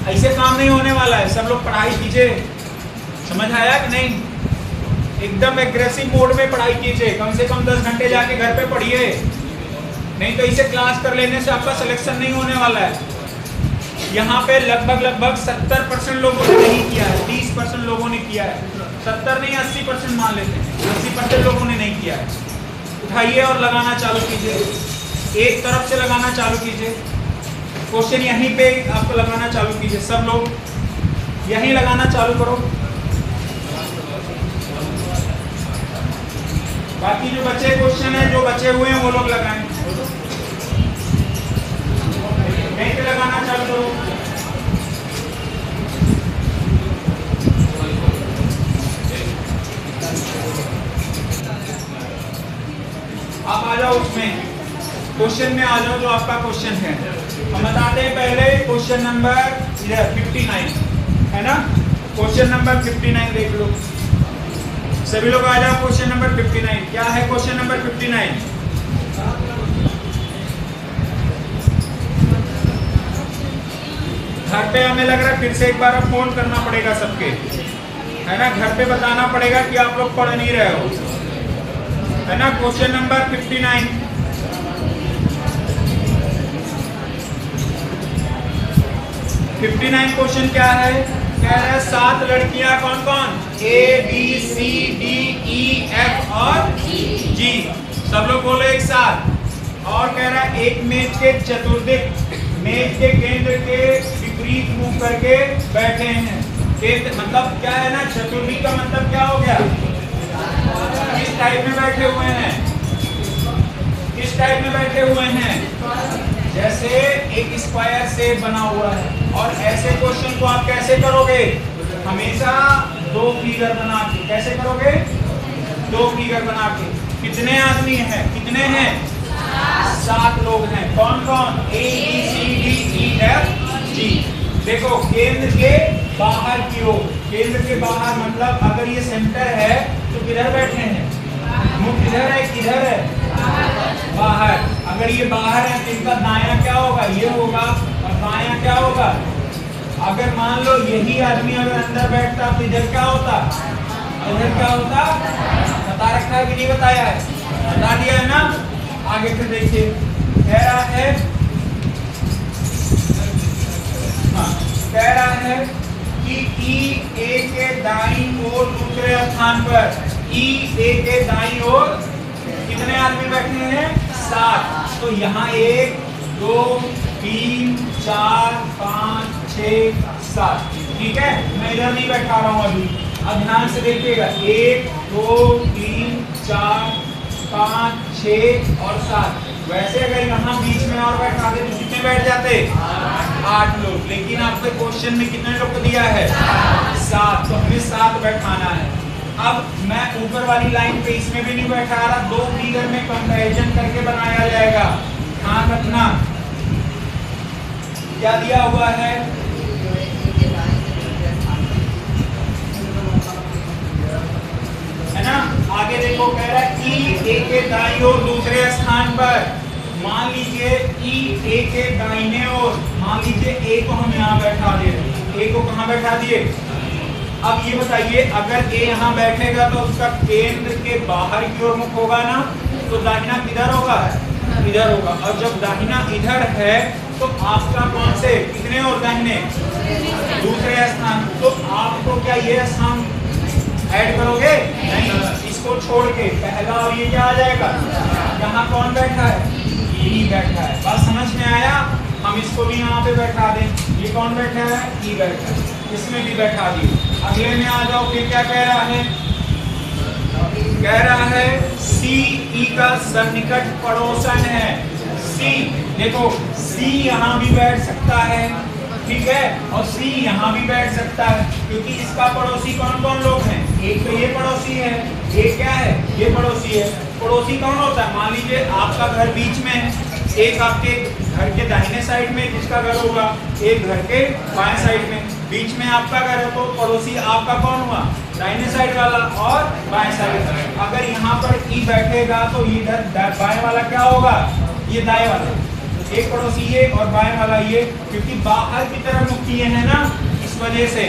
ऐसे काम नहीं होने वाला है। सब लोग पढ़ाई कीजिए, समझ आया कि नहीं? एकदम एग्रेसिव मोड में पढ़ाई कीजिए, कम से कम 10 घंटे जाके घर पे पढ़िए, नहीं तो इसे क्लास कर लेने से आपका सिलेक्शन नहीं होने वाला है। यहाँ पे लगभग 70% लोगों ने नहीं किया है, 30% लोगों ने किया है, 70 नहीं 80% मान लेते हैं, 80% लोगों ने नहीं किया है। उठाइए और लगाना चालू कीजिए, एक तरफ से लगाना चालू कीजिए। क्वेश्चन यहीं पे आपको लगाना चालू कीजिए, सब लोग यहीं लगाना चालू करो। बाकी जो बचे क्वेश्चन है, जो बचे हुए हैं वो लोग लगाएं, यहीं पे लगाना चालू करो। आप आ जाओ उसमें, क्वेश्चन में आ जाओ जो आपका क्वेश्चन है। हम बताते हैं पहले क्वेश्चन नंबर 59 है ना, क्वेश्चन नंबर 59 देख लो, सभी लोग आ जाओ। क्वेश्चन नंबर 59 क्या है? क्वेश्चन नंबर 59 घर पे हमें लग रहा है फिर से एक बार फोन करना पड़ेगा सबके, है ना, घर पे बताना पड़ेगा कि आप लोग पढ़ नहीं रहे हो, है ना। क्वेश्चन नंबर 59 क्वेश्चन क्या है? कह रहा है 7 लड़कियां, कौन कौन? A B C D E F और G, सब लोग बोलो एक साथ। और कह रहा है एक मेज के चतुर्दिक, मेज के केंद्र के विपरीत मुंह करके बैठे हैं। केंद्र मतलब क्या है ना, चतुर्दिक का मतलब क्या हो गया? किस टाइप में बैठे हुए हैं, किस टाइप में बैठे हुए हैं? जैसे एक स्क्वायर से बना हुआ है। और ऐसे क्वेश्चन को आप कैसे करोगे? हमेशा 2 फिगर बना के। कैसे करोगे? 2 फिगर बना के। कितने आदमी हैं? कितने हैं? 7 लोग हैं। कौन कौन? A B C D E F G। देखो केंद्र के बाहर की ओर, केंद्र के बाहर मतलब अगर ये सेंटर है तो किधर बैठे हैं? मुख किधर है? किधर है? बाहर। अगर ये बाहर है तो इनका दायां क्या होगा? ये होगा, और बायां क्या होगा? अगर मान लो यही आदमी अगर अंदर बैठता तो इधर क्या होता? इधर क्या होता? बता रखा है कि नहीं बताया है? बता दिया है ना। आगे फिर देखिए, कह रहा है, हाँ, कह रहा है कि E A के दाईं ओर दूसरे स्थान पर, E A के दाईं ओर कितने आदमी बैठे हैं? 7। तो यहाँ 1 2 3 4 5 6 7, ठीक है। मैं इधर नहीं बैठा रहा हूँ अभी, अब ध्यान से देखिएगा। 1 2 3 4 5 6 और 7। वैसे अगर यहाँ बीच में और बैठा दे तो कितने बैठ जाते? 8 लोग। लेकिन आपके क्वेश्चन में कितने लोग को दिया है? 7। तो हमें 7 बैठाना है। अब मैं ऊपर वाली लाइन पे इसमें भी नहीं बैठा रहा, 2 फिगर में कंपैरिजन करके बनाया जाएगा। ध्यान रखना क्या दिया हुआ है। है ना। आगे देखो, कह रहा है E A के दाईं ओर दूसरे स्थान पर। मान लीजिए E A के दाहिने ओर, मान लीजिए A को हम यहाँ बैठा दिए। A को कहाँ बैठा दिए? अब ये बताइए, अगर A यहाँ बैठेगा तो उसका केंद्र के बाहर की ओर मुख होगा ना, तो दाहिना किधर होगा? इधर होगा। और जब दाहिना इधर है तो आपका कौन से कितने और दाहिने? दूसरे स्थान। तो आपको क्या ये स्थान ऐड करोगे? नहीं, इसको छोड़ के पहला और ये क्या आ जाएगा? यहाँ कौन बैठा है? E बैठा है। बात समझ में आया? हम इसको भी यहाँ पे बैठा दें। ये कौन बैठा है? E बैठा है। इसमें भी बैठा दिए। अगले में आ जाओ, फिर क्या कह रहा है? कह रहा है C E का सन्निकट पड़ोसन है। C, देखो C यहाँ भी बैठ सकता है, ठीक है, और C यहाँ भी बैठ सकता है, क्योंकि इसका पड़ोसी कौन कौन लोग हैं? एक तो ये पड़ोसी है, एक क्या है? ये पड़ोसी है। पड़ोसी कौन होता है? मान लीजिए आपका घर बीच में है, एक आपके घर के दाहिने साइड में जिसका घर होगा, एक घर के बाएं साइड में, बीच में आपका घर है, तो पड़ोसी आपका कौन हुआ? दाहिने साइड वाला और बाएं साइड। अगर यहाँ पर E बैठेगा तो इधर बाएं वाला क्या होगा? ये दाएं वाला। एक पड़ोसी ये और बाएं वाला ये, क्योंकि बाहर की तरफ मुख किए हैं ना, इस वजह से।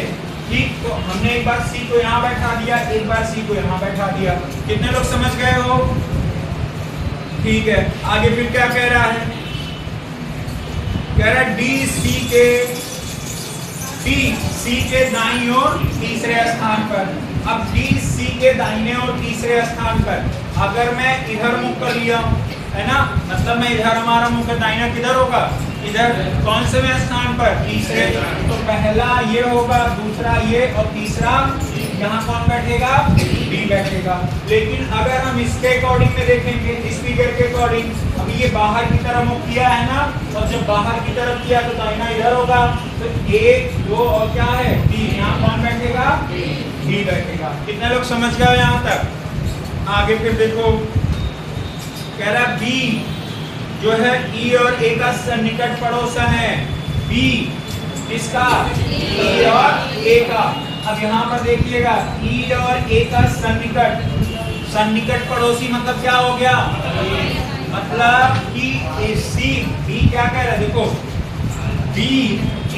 ठीक, तो हमने एक बार सी को यहाँ बैठा दिया, एक बार सी को यहाँ बैठा दिया। कितने लोग समझ गए हो? ठीक है, आगे फिर क्या कह रहा है? कह रहा है डी सी के दाईं ओर तीसरे स्थान पर। अब डी सी के दाहिने और तीसरे स्थान पर अगर मैं इधर मुख कर लिया, है ना, मतलब मैं इधर, हमारा मुख दाहिना किधर होगा? इधर। कौन से में स्थान पर? तीसरे। तो पहला ये होगा, दूसरा ये और तीसरा यहाँ कौन बैठेगा? डी बैठेगा। लेकिन अगर हम इसके अकॉर्डिंग में देखेंगे, इस फिगर के अकॉर्डिंग, अभी ये बाहर की तरफ मुख किया है ना, और जब बाहर की तरफ किया तो दाहिना इधर होगा। तो 1 2 और क्या है? 3। यहाँ कौन बैठेगा? डी बैठेगा। कितने लोग समझ गए यहाँ तक? आगे फिर देखो, कह रहा बी जो है ई और ए का सन्निकट पड़ोसन है। बी किसका? ई और ए का। अब यहाँ पर देखिएगा, ई और ए का सन्निकट पड़ोसी मतलब क्या हो गया? मतलब कि सी बी क्या कह रहा है? देखो, बी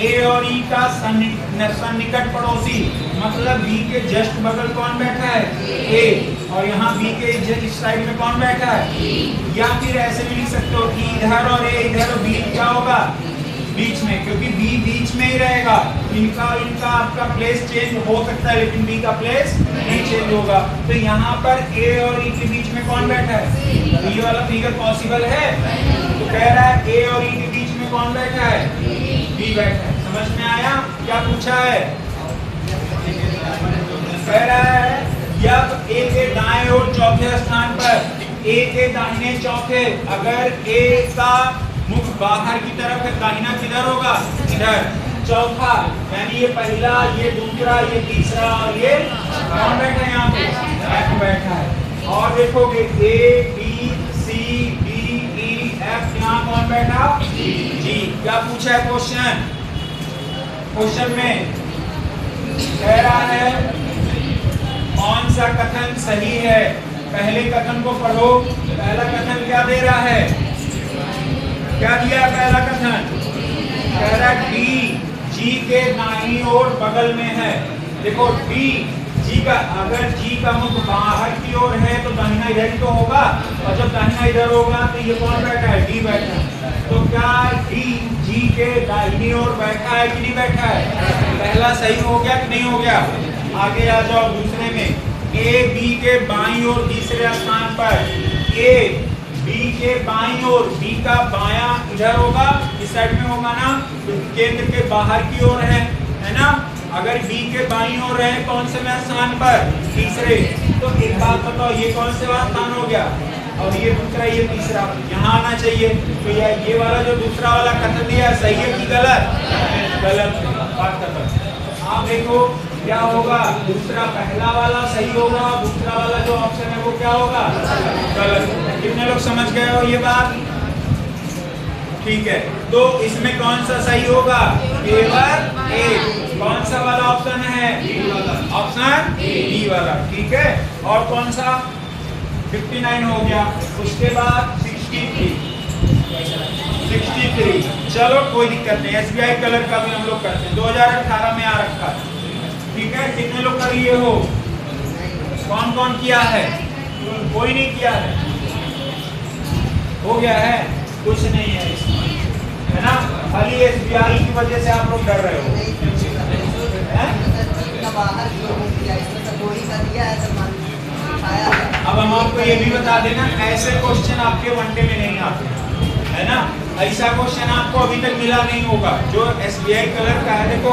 ए और ई का सन्निकट पड़ोसी मतलब बी के जस्ट बगल कौन बैठा है? ए। और यहाँ बी के इस साइड में कौन बैठा है? या फिर ऐसे भी लिख सकते हो कि इधर और ए इधर, और बी क्या होगा? बीच में, क्योंकि बी बीच में ही रहेगा। इनका आपका प्लेस चेंज हो सकता है, लेकिन बी का प्लेस नहीं चेंज होगा। तो यहाँ पर ए और ई के बीच में कौन बैठा है? ये वाला फिगर पॉसिबल है? तो कह रहा है ए और ई के बीच में कौन बैठा है? बी बैठा है। समझ में आया? क्या पूछा है? कह रहा है जब ए के दाएं और चौथे स्थान पर, ए के दाहिने चौथे, अगर ए का मुख बाहर की तरफ है, दाहिना किधर होगा? इधर। चौथा यानी ये पहला, ये दूसरा, ये तीसरा, और ये कौन बैठा है? यहाँ पे एफ बैठा है। और देखोगे A B C D E F, यहाँ कौन बैठा? जी। क्या पूछा है क्वेश्चन? क्वेश्चन में कह रहा है कौन सा कथन सही है? पहले कथन को पढ़ो। पहला कथन क्या दे रहा है? क्या दिया है पहला कथन? कह रहा है डी जी के दाईं ओर बगल में है। देखो डी जी का, अगर जी का मुख बाहर की ओर है तो दाहिना इधर ही तो होगा, और जब दाहिना इधर होगा तो ये कौन बैठा है? डी बैठा है। तो क्या डी जी के दाहिनी ओर बैठा है कि नहीं बैठा है? पहला सही हो गया कि नहीं हो गया? आगे आ जाओ दूसरे में। ए बी के बाईं ओर तीसरे स्थान पर। ए बी के बाईं ओर, बी का बायां इधर होगा, इस साइड में होगा ना, तो केंद्र के बाहर की ओर है ना। अगर बी के बाईं ओर है, कौन से स्थान पर? तीसरे। तो एक बात बताओ, ये कौन से स्थान हो गया? और ये दूसरा, ये तीसरा, यहाँ आना चाहिए। तो ये वाला जो दूसरा वाला कथन दिया सही है कि गलत? गलत बात खत्म। आप देखो क्या होगा? दूसरा पहला वाला सही होगा, दूसरा वाला जो ऑप्शन है वो क्या होगा? गलत। कितने लोग समझ गए हो ये बात? ठीक है, तो इसमें कौन सा सही होगा? केवल ए। कौन सा वाला ऑप्शन है? ऑप्शन डी वाला। ठीक है, और कौन सा? 59 हो गया। उसके बाद 63। चलो कोई दिक्कत नहीं, एसबीआई कलर का भी हम लोग करते हैं, 2018 में आ रखा है। ठीक है, कितने लोग कर लिए हो? कौन कौन किया है? कोई नहीं किया है? हो गया है? कुछ नहीं है इसमें, है ना? खाली एसबीआई की वजह से आप लोग डर रहे हो। अब हम आपको ये भी बता देना, ऐसे क्वेश्चन आपके वनडे में नहीं आते, है ना? ऐसा क्वेश्चन आपको अभी तक मिला नहीं होगा जो एसबीआई कलर का है। देखो,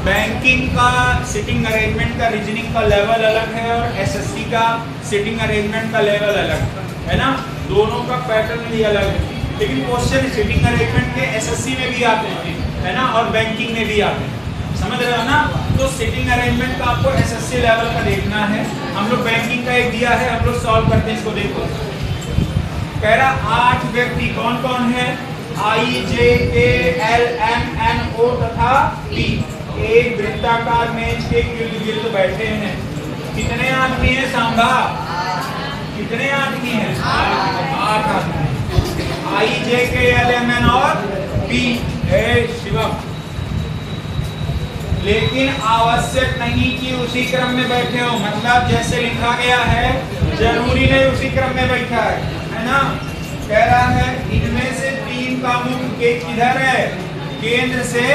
बैंकिंग का सिटिंग अरेंजमेंट का रीजनिंग का लेवल अलग है और एसएससी का सिटिंग अरेंजमेंट का लेवल अलग है ना। दोनों का पैटर्न भी अलग है, लेकिन क्वेश्चन सिटिंग अरेंजमेंट के एसएससी में भी आते हैं, है ना, और बैंकिंग में भी आते हैं। समझ रहे हो ना? तो सिटिंग अरेंजमेंट का आपको एसएससी लेवल का देखना है। हम लोग बैंकिंग का एक दिया है, हम लोग सॉल्व करते हैं इसको। देखो, कह रहा 8 व्यक्ति कौन कौन है? आई जे के एल एम एन ओ तथा पी एक वृत्ताकार मेज के इर्द गिर्द बैठे हैं। कितने आदमी हैं सांभा? कितने आदमी हैं? 8 आदमी। आई जे के एल एम एन और पी है शिवम। लेकिन आवश्यक नहीं कि उसी क्रम में बैठे हो, मतलब जैसे लिखा गया है जरूरी नहीं उसी क्रम में बैठा है ना। कह रहा है इनमें से 3 का मुख किधर है, केंद्र से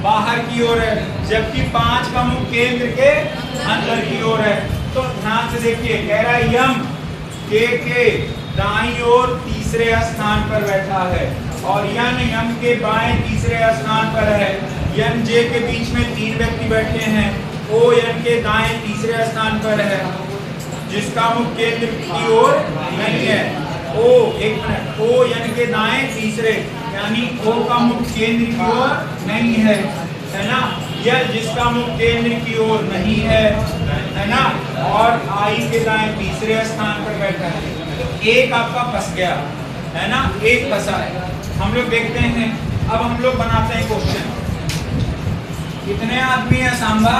बाहर की ओर है, जबकि 5 का मुख केंद्र के अंदर की ओर है। तो ध्यान से देखिए, कह रहा है यम के दाईं ओर तीसरे स्थान पर बैठा है और यन यम के बाएं तीसरे स्थान पर है। यन जे के बीच में 3 व्यक्ति बैठे हैं। ओ यन के दाएं तीसरे स्थान पर है, जिसका मुख केंद्र की ओर नहीं है। ओ एक मिनट, ओ यन के दाएं तीसरे यानी ओ का मुख केंद्र की ओर नहीं है ना। यल जिसका मुख केंद्र की ओर नहीं है ना, और आई के दाएं तीसरे स्थान पर बैठा है। तो एक आपका फंस गया है ना, एक फंसा है। हम लोग देखते हैं, अब हम लोग बनाते हैं क्वेश्चन। कितने आदमी है सांबा?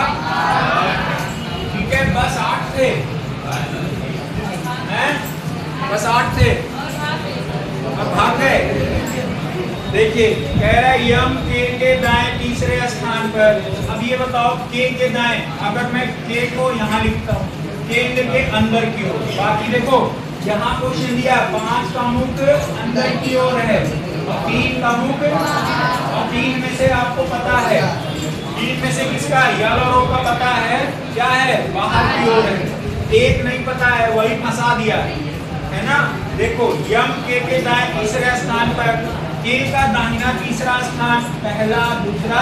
ठीक है, बस 8 थे हैं? बस 8 थे, अब भाग गए। देखिए कह रहा है यम के दाएं तीसरे स्थान पर। अब ये बताओ के दाएं, अगर मैं के को यहाँ लिखता हूँ केंद्र के अंदर की ओर, बाकी देखो यहाँ क्वेश्चन दिया 5 का मुख अंदर की ओर है और 3 का मुख, और 3 में से आपको पता है, 3 में से किसका, यल और ओ का पता है क्या है, बाहर की ओर है। एक नहीं पता है, वही फंसा दिया है ना। देखो यम के दाएं तीसरे स्थान पर, के का दाहिना तीसरा स्थान पहला दूसरा,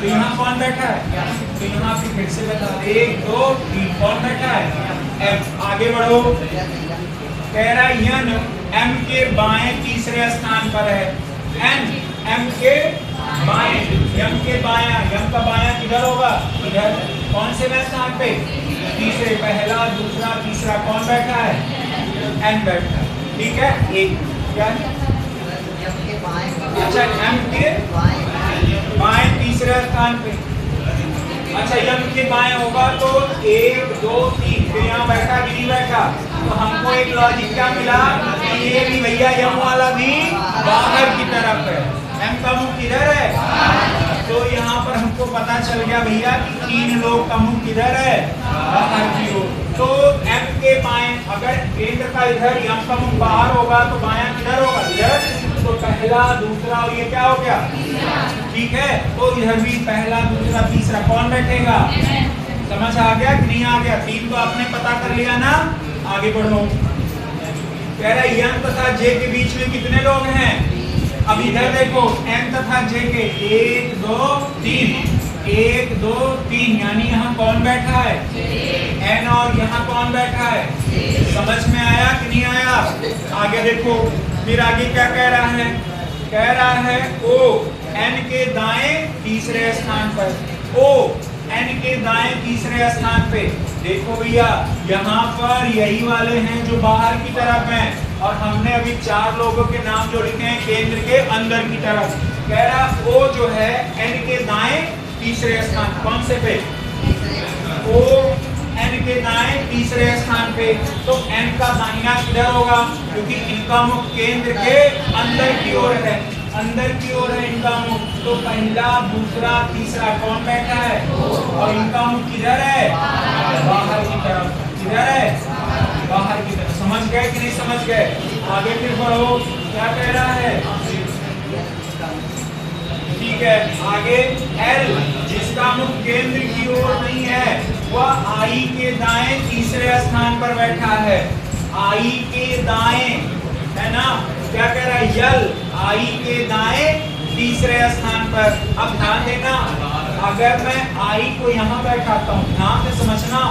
तो यहाँ कौन बैठा है, तो यहाँ पे फिर से बता 1 2 3 कौन बैठा है, एफ। आगे बढ़ो, कह रहा है यन एम के बाएं तीसरे स्थान पर है। एन एम के बाएं, यम के बायां, यम का बायां किधर होगा, इधर। कौन से स्थान पे, तीसरे, पहला दूसरा तीसरा कौन बैठा है, एन बैठा है। ठीक है, एक क्या है, अच्छा एम के बाएं तीसरे स्थान पे। अच्छा यम के बाएं होगा तो 1 2 3, फिर यहाँ बैठा कि नहीं बैठा, तो हमको एक लॉजिक क्या मिला, ये भी भैया यम वाला भी बाहर की तरफ है, एम का मुख किधर है, तो यहाँ पर हमको पता चल गया भैया कि 3 लोग का मुख किधर है, बाहर की ओर। तो एम के बाएं, अगर केंद्र का इधर यम का मुख बाहर होगा तो बायां किधर होगा, इधर। तो पहला दूसरा और ये क्या हो गया, ठीक है, तो इधर भी पहला दूसरा तीसरा कौन बैठेगा, समझ आ गया कि नहीं आ गया। 3 तो आपने पता कर लिया ना, आगे बढ़ो। कह रहा है यन तथा जे के बीच में कितने लोग हैं, अब इधर देखो एन तथा जे के 1 2 3, 1 2 3 यानी यहाँ कौन बैठा है, एन, और यहाँ कौन बैठा है, समझ में आया कि नहीं आया। आगे देखो, फिर आगे क्या कह रहा है, कह रहा है ओ एन के दाएं तीसरे स्थान पर, ओ एन के दाएं तीसरे स्थान पे। देखो भैया यहाँ पर यही वाले हैं जो बाहर की तरफ हैं, और हमने अभी 4 लोगों के नाम जो लिखे हैं केंद्र के अंदर की तरफ। कह रहा ओ जो है एन के दाएं तीसरे स्थान, कौन से पे, ओ एन के दाएं तीसरे स्थान पे। तो एन का दाहिना किधर होगा, क्योंकि इनका मुख केंद्र के अंदर की ओर है, अंदर की ओर है इनका मुख, तो पहला दूसरा तीसरा कौन बैठा है, और इनका मुख किधर है, बाहर की तरफ, किधर है, बाहर की तरफ। समझ गए कि नहीं समझ गए। आगे फिर बढ़ो, क्या कह रहा है, ठीक है, आगे एल जिसका मुख केंद्र की ओर नहीं है, वह आई के दाएं तीसरे स्थान पर बैठा है। आई के दाएं है ना, क्या कह रहा है, यल आई के दाएं तीसरे स्थान पर। अब ध्यान देना, अगर मैं आई को यहाँ बैठाता हूँ, ध्यान से समझना,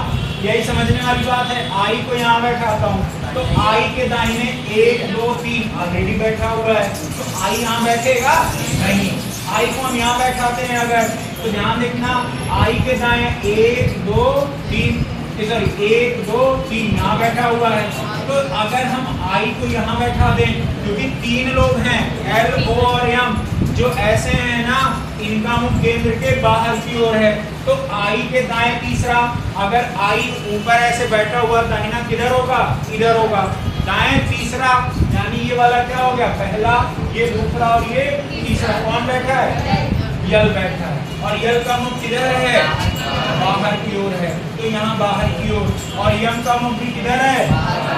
यही समझने वाली बात है, आई को यहाँ बैठाता हूँ तो आई के दाहिने 1 2 3 ऑलरेडी बैठा हुआ है, तो आई यहाँ बैठेगा नहीं। आई को हम यहाँ बैठाते हैं अगर, तो ध्यान देखना, आई के दाएं 1 2 3, सॉरी 1 2 3 यहाँ बैठा हुआ है। तो अगर हम आई को यहाँ बैठा दें, क्योंकि 3 लोग हैं एल ओ और एम, जो ऐसे हैं ना, इनका मुख केंद्र के बाहर की ओर है, तो आई के दाएं तीसरा, अगर आई ऊपर ऐसे बैठा हुआ दाहिना किधर होगा, इधर होगा, दाएं तीसरा, यानी ये वाला क्या हो गया, पहला, ये दूसरा और ये तीसरा। कौन बैठा है, यल बैठा है। और यल का मुख किधर है, बाहर की ओर है, तो यहाँ बाहर की ओर। और यम का मुख भी किधर है,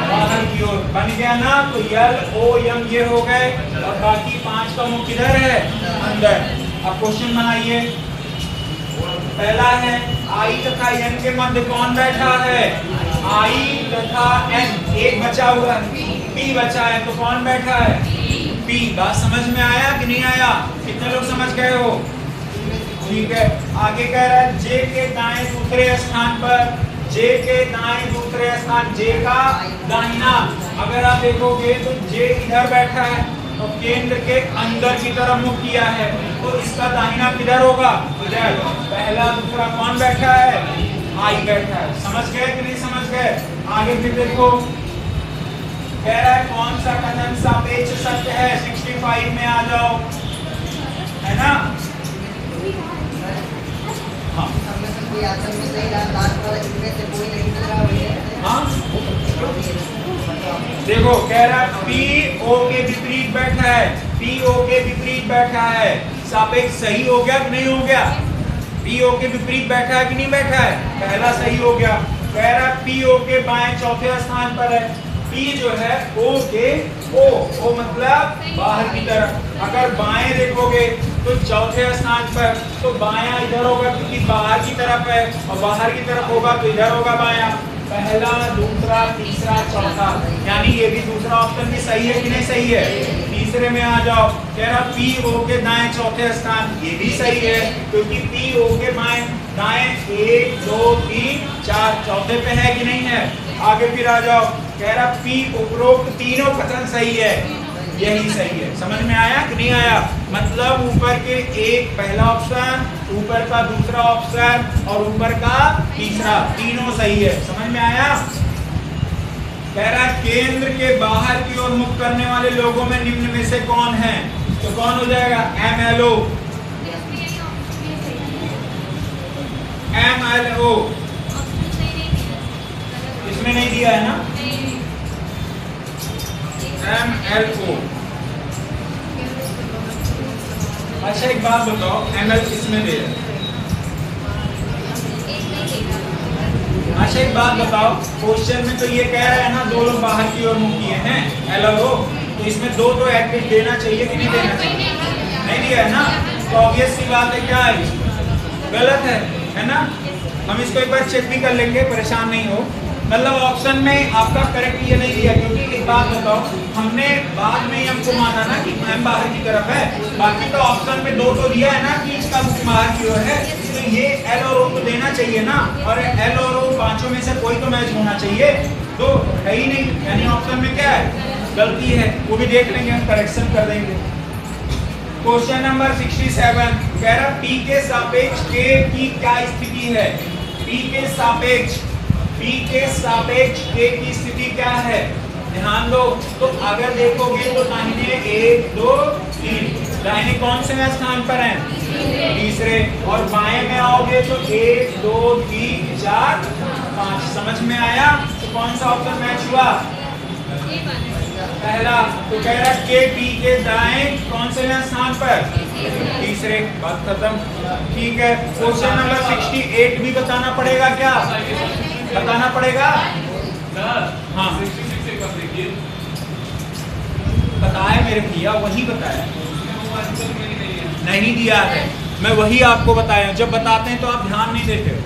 बाहर की ओर। बन गया ना, तो यल ओ यम ये हो गए, और बाकी 5 का मुख किधर है, अंदर। अब क्वेश्चन बनाइए। पहला है आई तथा एन के मध्य कौन बैठा है, आई तथा एन, एक बचा हुआ है, पी बचा है, तो कौन बैठा है, पी। बात समझ में आया कि नहीं आया, कितने लोग समझ गए हो, ठीक है। आगे कह रहा है जे के दाएं दूसरे स्थान पर, जे के दाएं दूसरे स्थान, जे का दाहिना। अगर आप देखोगे तो जे इधर बैठा है, तो केंद्र के अंदर की तरफ मुख किया है, तो इसका दाहिना किधर होगा, इधर। पहला दूसरा कौन बैठा है, आई बैठा है। समझ गए कि नहीं समझ गए। आगे फिर देखो, कह रहा है कौन सा कथन सापेक्ष सत्य है, 65 में आ जाओ, है ना। हाँ देखो, कह रहा है पी ओ के विपरीत बैठा है, पी ओ के विपरीत बैठा है, सापेक्ष सही हो गया कि नहीं हो गया, पी ओ के विपरीत बैठा है कि नहीं बैठा है, पहला सही हो गया। कह रहा है पी ओ के बाएं चौथे स्थान पर है, पी जो है ओ के ओ मतलब बाहर की तरफ। अगर बाएं देखोगे तो चौथे स्थान पर, तो बायां इधर होगा क्योंकि बाहर की तरफ है, और बाहर की तरफ होगा तो इधर होगा बायां। पहला दूसरा तीसरा चौथा, यानी ये भी दूसरा ऑप्शन भी सही है कि नहीं सही है। तीसरे में आ जाओ, कह रहा पी ओ के दाएं चौथे स्थान, ये भी सही है क्योंकि पी ओ के बाएं दाएं 1 2 3 4 चौथे पे है कि नहीं है। आगे फिर आ जाओ, कह रहा पी उपरोक्त तीनों कथन सही है, यही सही है। समझ में आया कि नहीं आया, मतलब ऊपर के एक पहला ऑप्शन, ऊपर का दूसरा ऑप्शन और ऊपर का तीसरा, तीनों सही है। समझ में आया। कह रहा केंद्र के बाहर की ओर मुख करने वाले लोगों में निम्न में से कौन है, तो कौन हो जाएगा, MLO, MLO। इसमें नहीं दिया है ना, MLO। अच्छा एक बात बताओ, ML किसमें दे रहे। अच्छा एक बात बताओ, क्वेश्चन में तो ये कह रहा है ना दो लोग बाहर की ओर मुख किए हैं, LLO, तो इसमें दो तो एडमिट देना चाहिए कि नहीं देना चाहिए, नहीं दिया है ना, तो ऑब्वियस सी बात है क्या है, गलत है ना। हम इसको एक बार चेक भी कर लेंगे, परेशान नहीं हो। मतलब ऑप्शन में आपका करेक्ट ये नहीं दिया, क्योंकि एक बात बताओ, हमने बाद में हमको माना ना कि M बाहर की तरफ है, बाकी तो ऑप्शन में दो तो दिया है ना कि इसका मुख बाहर की ओर है, तो ये L और O को देना चाहिए ना, और L और O पांचों में से कोई तो मैच होना चाहिए, तो है ही नहीं, यानी ऑप्शन में क्या है, गलती है। वो भी देख लेंगे, हम करेक्शन कर देंगे। क्वेश्चन नंबर 67 कह रहा P के सापेक्ष K की क्या स्थिति है, P के सापेक्ष K की स्थिति क्या है, ध्यान दो। तो अगर देखोगे तो दाहिने 1 2 3, दाहिने कौन से स्थान पर हैं, तीसरे, और बाएं में आओगे तो 1 2 3 4 5। समझ में आया, तो कौन सा ऑप्शन मैच हुआ, पहला। तो कह रहा के पी के दाएं कौन से स्थान पर, तीसरे, बात खत्म, ठीक है। क्वेश्चन नंबर 68 भी बताना पड़ेगा, क्या बताना पड़ेगा, हाँ बताया मेरे भैया, वही बताया, नहीं दिया है, मैं वही आपको बताया। जब बताते हैं तो आप ध्यान नहीं देते हो,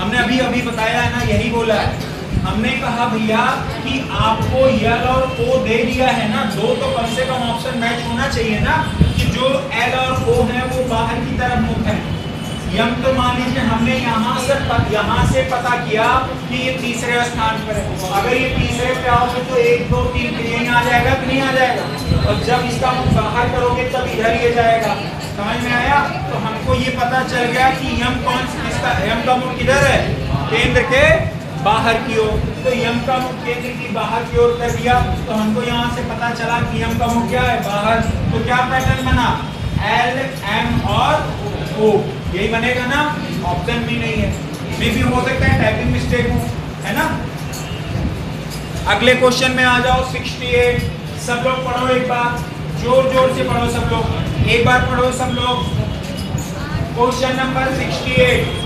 हमने अभी अभी बताया है ना, यही बोला है। हमने कहा भैया कि आपको यल और ओ दे दिया है ना, दो तो कम से कम ऑप्शन मैच होना चाहिए ना, कि जो एल और ओ है वो बाहर की तरफ मुख है। यम तो मान लीजिए हमने यहाँ से पता किया कि ये तीसरे स्थान पर है, अगर ये तीसरे पे आओगे तो 1 2 3 यहीं आ जाएगा कि नहीं आ जाएगा, और जब इसका मुख बाहर करोगे तब इधर ये जाएगा। समझ में आया, तो हमको ये पता चल गया कि यम यम का मुख किधर है, केंद्र के बाहर की ओर, तो यम का मुख केंद्र की बाहर की ओर कर दिया, तो हमको यहाँ से पता चला कि यम का मुख क्या है, बाहर। तो क्या पैटर्न बना, L M और O, यही बनेगा ना, ऑप्शन भी नहीं है, मे भी हो सकता है टाइपिंग मिस्टेक हो, है ना। अगले क्वेश्चन में आ जाओ 68। सब लोग पढ़ो एक बार, जोर जोर से पढ़ो सब लोग, एक बार पढ़ो सब लोग। Question number 68।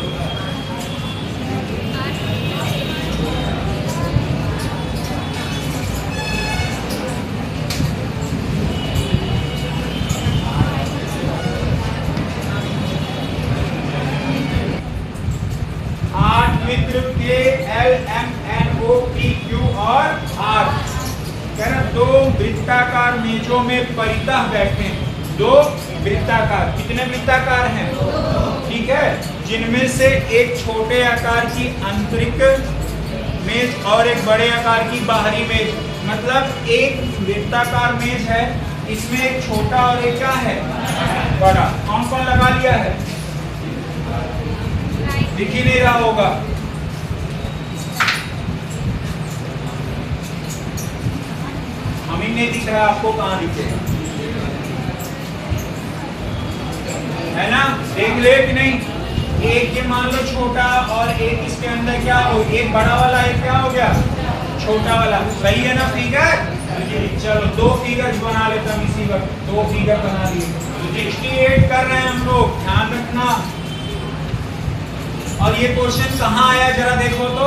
8 मित्र के L M N O P Q और R। कह रहा दो वृत्ताकार मेजों में परितः बैठे। दो वृत्ताकार, कितने वृत्ताकार हैं? ठीक है, जिनमें से एक छोटे आकार की आंतरिक मेज और एक बड़े आकार की बाहरी मेज। मतलब एक वृत्ताकार मेज है, इसमें एक छोटा और एक क्या है? बड़ा। कौन कौन लगा लिया है? दिख ही नहीं रहा होगा। हमें नहीं दिख रहा, आपको कहाँ दिखेगा? है ना? देख ले कि नहीं? एक ये मान लो छोटा और एक इसके अंदर क्या हो, एक बड़ा वाला एक क्या हो गया? छोटा वाला। सही है ना फिगर? चलो दो फिगर बना लेता हूँ इसी वक्त, दो फिगर बना लिए। 68 कर रहे हैं हम लोग, ध्यान रखना। और ये क्वेश्चन कहाँ आया जरा देखो तो,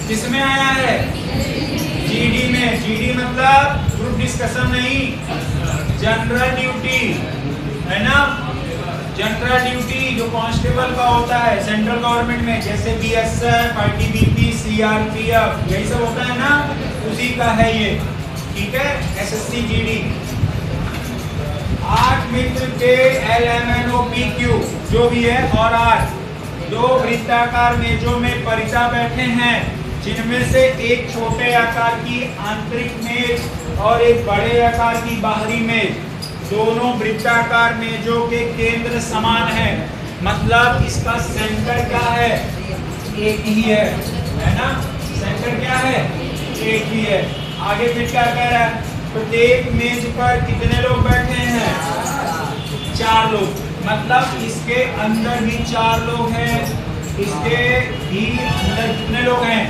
किसमें आया है? जीडी में। जीडी मतलब ग्रुप डिस्कशन नहीं, जनरल ड्यूटी, है ना? जनरल ड्यूटी जो कांस्टेबल का होता है सेंट्रल गवर्नमेंट में, जैसे बीएसएफ, आईटीबीपी, सीआरपीएफ, यही सब होता है ना, उसी का है ये। ठीक है, एसएससी जीडी। 8 मित्र के LMNOPQ जो भी है और R दो वृत्ताकार मेजों में परितः बैठे हैं, जिनमें से एक छोटे आकार की आंतरिक मेज और एक बड़े आकार की बाहरी मेज। दोनों वृत्ताकार मेजों के केंद्र समान है। मतलब इसका सेंटर क्या है? एक ही है ना? सेंटर क्या है? एक ही है। आगे फिर क्या कह रहा है? प्रत्येक मेज पर कितने लोग बैठे हैं? 4 लोग। मतलब इसके अंदर भी 4 लोग हैं, इसके भी अंदर कितने लोग हैं?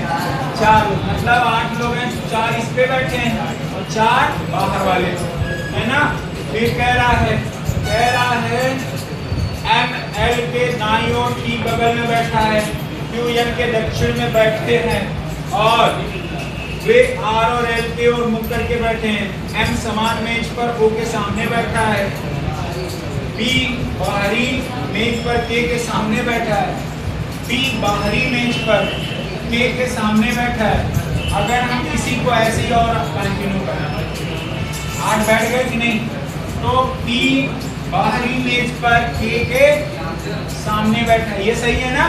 4 लोग। मतलब 8 लोग हैं, 4 इस पे बैठे हैं और 4 बाहर वाले, है ना? फिर कह रहा है ML के दाईं ओर ठीक बगल में बैठा है, QN के दक्षिण में बैठते हैं और वे R और L के ओर मुख करके बैठे हैं। M समान मेज पर O के सामने बैठा है, P बाहरी मेज पर K के सामने बैठा है, P बाहरी मेज पर K के सामने बैठा है। अगर हम इसी को ऐसे ही और कंटिन्यू करें, 8 बैठ गए कि नहीं? तो P बाहरी मेज पर K के सामने बैठा है, ये सही है ना?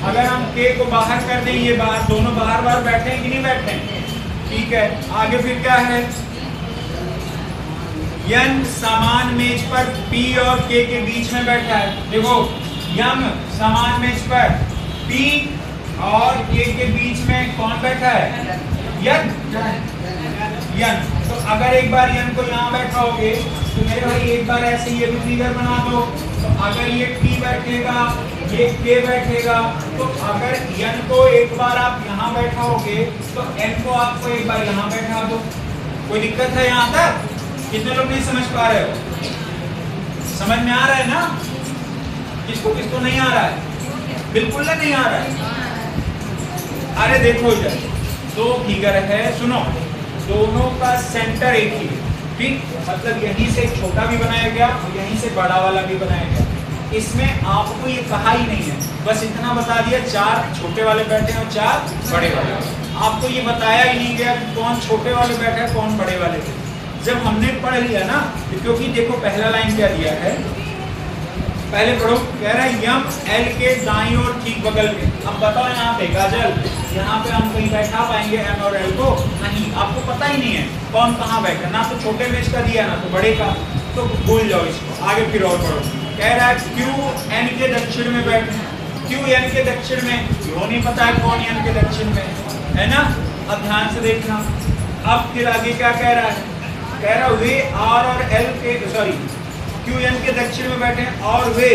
अगर हम K को बाहर कर दें, ये बाहर, दोनों बाहर बैठे हैं कि नहीं बैठे हैं? ठीक है, आगे फिर क्या है? N समान मेज पर P और K के बीच में बैठा है। देखो M समान मेज पर P और K के बीच में कौन बैठा है? N। तो अगर एक बार N को यहाँ बैठाओगे तो मेरे भाई एक बार ऐसे ये भी फिगर बना दो। तो अगर ये P बैठेगा, ये K बैठेगा, तो अगर N को एक बार आप यहाँ बैठाओगे तो N को आपको एक बार यहाँ बैठा दो। कोई दिक्कत है यहाँ तक? कितने लोग नहीं समझ पा रहे हो? समझ में आ रहा है ना? किसको किसको नहीं आ रहा है? बिल्कुल नहीं आ रहा है। अरे देखो इधर दो फिगर है, सुनो, दोनों का सेंटर एक ही है। ठीक, मतलब यहीं से छोटा भी बनाया गया और यहीं से बड़ा वाला भी बनाया गया। इसमें आपको ये कहा ही नहीं है, बस इतना बता दिया 4 छोटे वाले बैठे हैं और 4 बड़े वाले। आपको ये बताया ही नहीं गया कि कौन छोटे वाले बैठे हैं कौन बड़े वाले बैठे। जब हमने पढ़ लिया ना, क्योंकि देखो पहला लाइन क्या दिया है, पहले पढ़ो। कह रहा है यम एल के दाईं ओर ठीक बगल में। अब बताओ यहाँ पे गाजल, यहाँ पे हम कहीं बैठा पाएंगे एम और एल को? नहीं, आपको पता ही नहीं है कौन कहाँ बैठा। ना तो छोटे मेज का दिया ना तो बड़े का, तो भूल जाओ इसको। आगे फिर और पढ़ो। कह रहा है क्यू एन के दक्षिण में बैठे। क्यू एन के दक्षिण में, क्यों नहीं पता है कौन एन के दक्षिण में, है ना? अब ध्यान से देखना। अब फिर आगे क्या कह रहा है? कह रहा वे आर और एल के, सॉरी, क्यू एन के दक्षिण में बैठे हैं और वे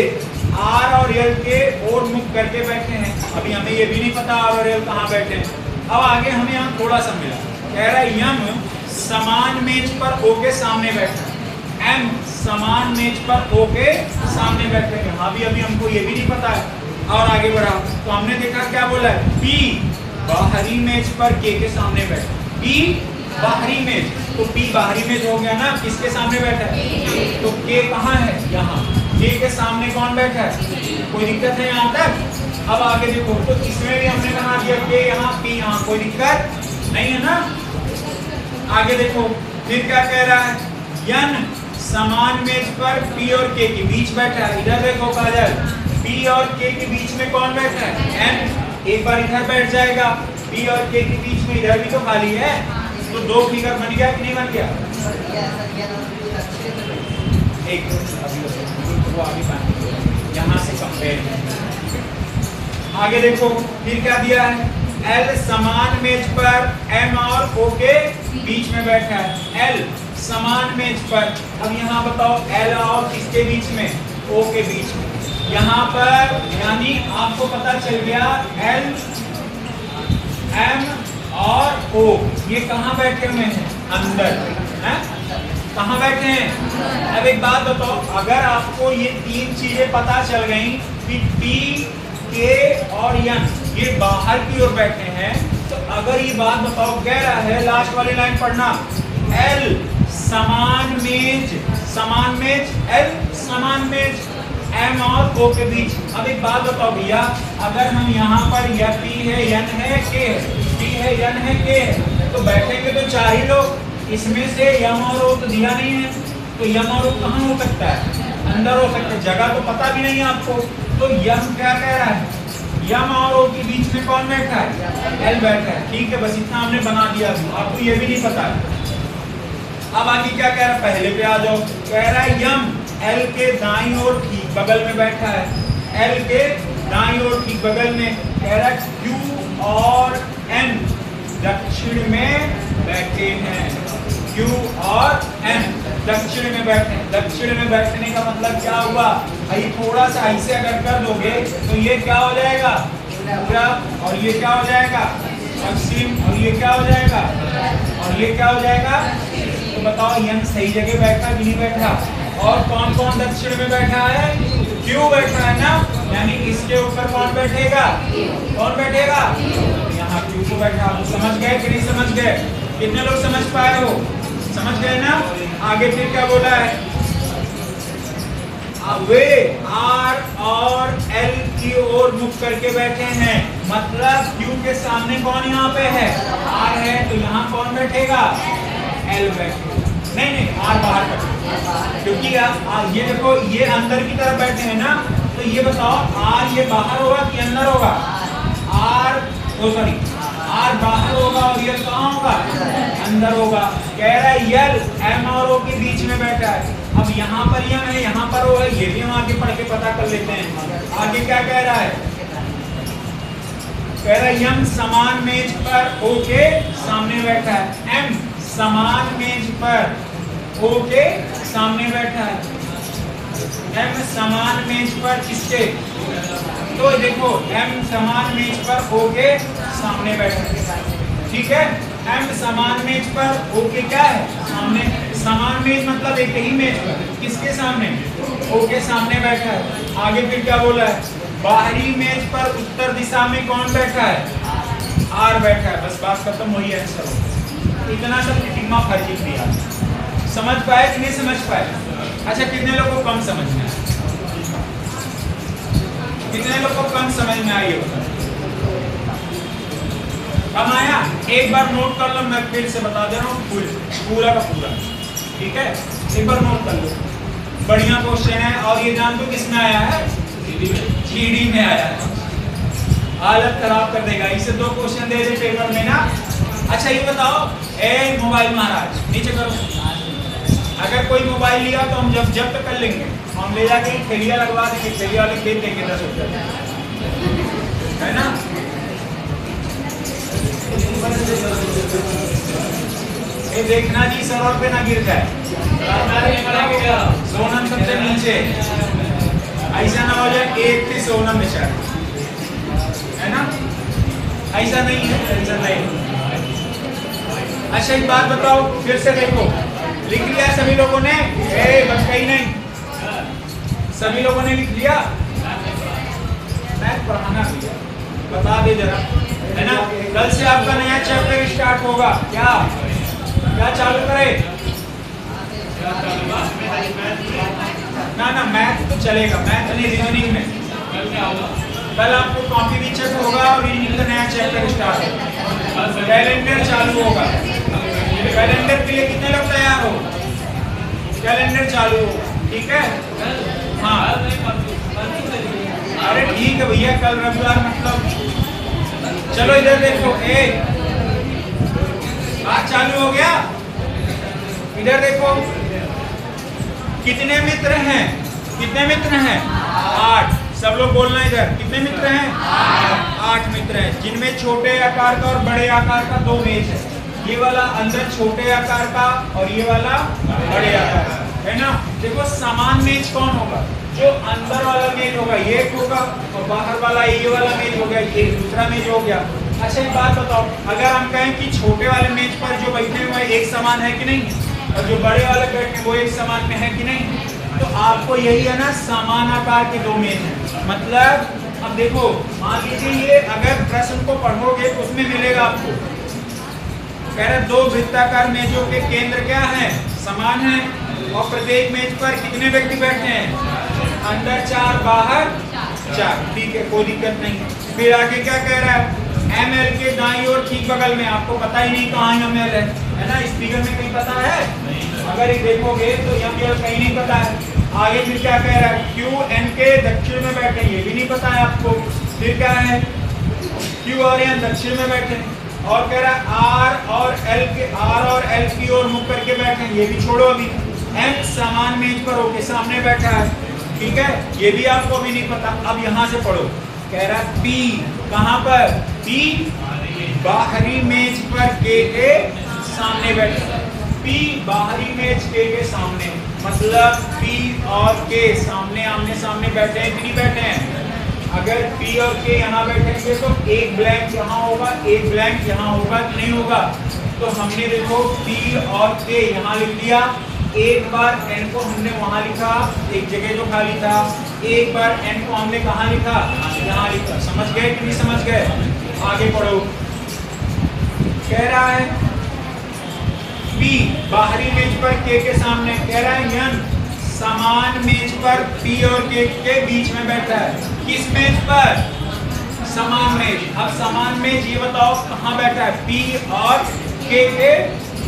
आर और एल के ओर मुख करके बैठे हैं। अभी हमें ये भी नहीं पता आर और एल कहाँ बैठे हैं। अब आगे हमें यहाँ थोड़ा सा मिला, कह रहा है यम समान मेज पर ओ के सामने बैठा है, एम समान मेज पर ओ के सामने बैठे हैं। यहाँ भी अभी हमको ये भी नहीं पता है। और आगे बढ़ा तो हमने देखा क्या बोला है, पी बाहरी मेज पर के सामने बैठा, पी बाहरी मेज, तो पी बाहरी मेज हो गया ना, किसके सामने बैठा है, तो के कहाँ है, यहाँ, के सामने कौन बैठा है, कोई दिक्कत है यहाँ तक। अब आगे देखो तो इसमें भी हमने बना दिया के यहाँ पी यहाँ, कोई दिक्कत नहीं है ना। आगे देखो फिर क्या कह रहा है, यन समान मेज पर पी और के बीच बैठा है। इधर देखो काजल, पी और के के बीच में कौन बैठा है, एन, एक बार इधर बैठ जाएगा, पी और के के बीच में इधर भी तो खाली है, तो दो फिगर बन गया कि नहीं बन गया। एक वो आगे यहाँ से कंपेयर, आगे देखो फिर क्या दिया है, एल समान मेज पर एम और ओ के बीच में बैठा है, एल समान मेज पर। अब यहाँ बताओ एल और किसके बीच में, ओ के बीच में। यहाँ पर यानी आपको पता चल गया एल एम और ओ ये कहाँ बैठे हुए हैं, अंदर है, कहाँ बैठे हैं। अब एक बात बताओ, अगर आपको ये तीन चीजें पता चल गई कि पी के और यन ये बाहर की ओर बैठे हैं, तो अगर ये बात बताओ कह रहा है, लास्ट वाली लाइन पढ़ना, एल समान मेज, समान मेज, एल समान मेज, एम और ओ के बीच। अब एक बात बताओ भैया, अगर हम यहाँ पर या पी है यन है के है, पी है यन है के है, तो बैठेंगे तो चार ही लोग, इसमें से यम और ओ तो दिया नहीं है, तो यम और ओ कहाँ हो सकता है, अंदर हो सकता है, जगह तो पता भी नहीं है आपको। तो यम क्या कह रहा है, यम और ओ के बीच में कौन बैठा है, एल बैठा है। ठीक है, बस इतना हमने बना दिया, आपको ये भी नहीं पता है। अब आगे क्या कह रहा है, पहले पे आ जाओ, कह रहा है यम एल के दाईं ओर ठीक बगल में बैठा है, एल के दाईं ओर ठीक बगल में। कह रहा है क्यू और एन दक्षिण में बैठे हैं, क्यू और एन दक्षिण में बैठे हैं। दक्षिण में बैठने का मतलब क्या हुआ भाई, थोड़ा सा ऐसे अगर कर दोगे तो ये क्या हो जाएगा, पूरब, और ये क्या हो जाएगा, पश्चिम, और ये क्या हो जाएगा, और ये क्या हो जाएगा। तो बताओ यन सही जगह बैठा कि नहीं बैठा, और कौन कौन दक्षिण में बैठा है, क्यू बैठा है ना, यानी इसके ऊपर कौन बैठेगा, कौन बैठेगा, यहाँ क्यू को बैठा। समझ गए कि नहीं समझ गए, कितने लोग समझ पाए हो, समझ गए ना। आगे फिर क्या बोला है, वे आर और एल की ओर मुख करके बैठे हैं, मतलब क्यू के सामने कौन यहाँ पे है, आर है, तो यहाँ कौन बैठेगा, एल बैठेगा। नहीं आर बाहर बैठेगा, क्योंकि ये देखो ये अंदर की तरफ बैठे हैं ना, तो ये बताओ आर ये बाहर होगा कि अंदर होगा, आर सॉरी आर बाहर होगा और ये कहाँ होगा, अंदर होगा। कह रहा है यल एम और ओ के बीच में बैठा है। अब यहाँ पर यम है, यहाँ पर ओ है, ये भी हम आगे पढ़ के पता कर लेते हैं। आगे क्या कह रहा है, कह रहा है यम समान मेज पर ओ के सामने बैठा है, एम समान मेज पर ओ के सामने बैठा है, एम समान मेज पर किसके, तो देखो एम समान मेज पर ओ के सामने बैठा है, ठीक है। एम समान मेज पर ओ के क्या है, सामने, समान मेज मतलब एक ही मेज पर, किसके सामने, ओ के सामने बैठा है। आगे फिर क्या बोला है, बाहरी मेज पर उत्तर दिशा में कौन बैठा है, आर बैठा है। बस बात खत्म हुई है, इतना सब टिम्मा फर्जी दिया। समझ पाए कि नहीं समझ पाए। अच्छा कितने लोगों को कम समझ में आया, कितने लोग को कम समझ में आई होगा, कम आया। एक बार नोट कर लो, मैं फिर से बता दे रहा हूँ पूरा का पूरा, ठीक है। एक बार नोट कर लो, बढ़िया क्वेश्चन है, और ये जान दो किसमें आया है, जीडी में आया है। हालत खराब कर देगा, इसे 2 क्वेश्चन दे दे पेपर में ना। अच्छा ये बताओ, ए मोबाइल महाराज नीचे करो, अगर कोई मोबाइल लिया तो हम जब्त कर लेंगे, हम ले जाके ठेलिया लगवा देंगे, ठेलिया वाले खेल देंगे 10 रुपये, है ना। ये देखना जी सरोवर पे ना गिर जाए, सोनम सबसे नीचे, ऐसा ना हो जाए एक थी सोनम बेचारा, है ना, ऐसा नहीं है, टेंशन नहीं। अच्छा एक बात बताओ, फिर से देखो, लिख लिया सभी लोगों ने? बस कहीं नहीं, सभी लोगों ने लिख लिया? मैथ पढ़ाना भैया, बता दे जरा, है ना? कल से आपका नया चैप्टर स्टार्ट होगा। क्या क्या चालू करे? ना मैथ तो चलेगा, मैथ नहीं, रीजनिंग में कल आपको कॉपी भी चेक होगा और रीजनिंग का नया चैप्टर स्टार्ट होगा, कैलेंडर चालू होगा। कैलेंडर के लिए कितने लोग तैयार हो? कैलेंडर चालू होगा, ठीक है? हाँ, अरे ठीक है भैया, कल रविवार मतलब। चलो इधर देखो, आज चालू हो गया। इधर देखो, कितने मित्र हैं? कितने मित्र हैं? 8। सब लोग बोलना इधर, कितने मित्र हैं? 8 मित्र हैं, जिनमें छोटे आकार का और बड़े आकार का 2 मेज है। ये वाला अंदर छोटे आकार का और ये वाला बड़े आकार का, है ना? देखो समान मेज कौन होगा? जो अंदर वाला मेज होगा ये एक होगा, और बाहर वाला ये वाला मेज हो गया, ये दूसरा मेज हो गया। अच्छा एक बात बताओ, अगर हम कहें कि छोटे वाले मेज पर जो बैठे हुए एक समान है कि नहीं, और जो बड़े वाले बैठे वो एक समान में है कि नहीं, तो आपको यही है ना, समान आकार के 2 मेज हैं। मतलब अब देखो, मान लीजिए ये अगर प्रश्न को पढ़ोगे तो उसमें मिलेगा आपको, कह रहे 2 वृत्ताकार मेजों के केंद्र क्या है? समान है, और प्रत्येक मेज पर कितने व्यक्ति बैठे हैं? अंदर 4, बाहर 4, ठीक है, कोई दिक्कत नहीं। फिर आगे क्या कह रहा है? ML के दाईं ओर ठीक बगल में, आपको पता ही नहीं कहाँ ML है ना? इस फिगर में कहीं पता है? अगर ये देखोगे तो ML कहीं नहीं पता है। आगे फिर क्या कह रहा है? QN के दक्षिण में बैठे, ये भी नहीं पता है आपको। फिर क्या है? Q और N दक्षिण में बैठे, और कह रहा है R और L की ओर मुख करके बैठे, ये भी छोड़ो अभी। M समान मेज पर होके सामने बैठा है, ठीक है, ये भी आपको अभी नहीं पता। अब यहाँ से पढ़ो, कह रहा है P कहाँ पर? P बाहरी मेज पर K के सामने बैठा। P बाहरी मेज K के सामने, मतलब P और K सामने आमने सामने बैठे हैं कि नहीं बैठे हैं? अगर P और K यहाँ बैठेंगे तो एक ब्लैंक यहाँ होगा, एक ब्लैंक यहाँ होगा कि नहीं होगा? तो हमने देखो P और K यहाँ लिख दिया। एक बार N को हमने वहाँ लिखा, एक जगह जो खाली था, एक बार N को हमने कहाँ लिखा? यहाँ लिखा। समझ गए कि नहीं समझ गए? आगे पढ़ो, कह रहा है P बाहरी मेज पर K के सामने, कह रहा है N समान मेज पर P और K के बीच में बैठा है। किस मेज पर? समान मेज। अब समान मेज ये बताओ कहाँ बैठा है? P और K के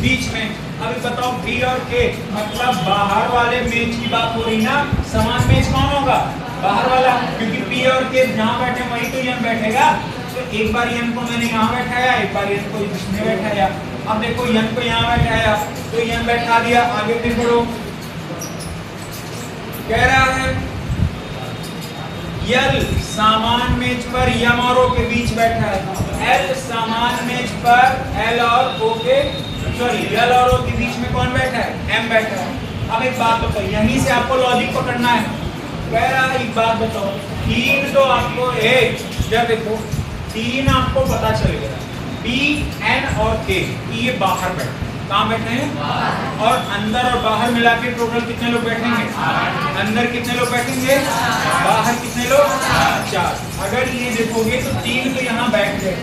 बीच में। अभी बताओ B और K, मतलब बाहर वाले मेज की बात हो रही ना। समान मेज कौन होगा? बाहर वाला, क्योंकि P और K जहाँ बैठे वही तो N बैठेगा। तो एक बार N को मैंने यहाँ बैठाया, एक बार N को इसमें बैठाया। अब देखो N को यहाँ बैठाया तो N बैठा दिया। आगे फिर बढ़ो, कह रहा है L समान मेज पर M और O के बीच बैठा है। L समान मेज पर L और O के, सॉरी L और O के बीच में कौन बैठा है? M बैठा है। अब एक बात बताओ, यहीं से आपको लॉजिक पकड़ना है। कह रहा है एक बात बताओ, 3 तो आपको जब देखो 3 आपको पता चल गया, P, N और K ये बाहर बैठे, कहाँ बैठे हैं? और अंदर और बाहर मिला के टोटल कितने लोग बैठेंगे? अंदर कितने लोग बैठेंगे? बाहर कितने लोग? 4। अगर ये देखोगे तो 3 तो यहाँ बैठ गए,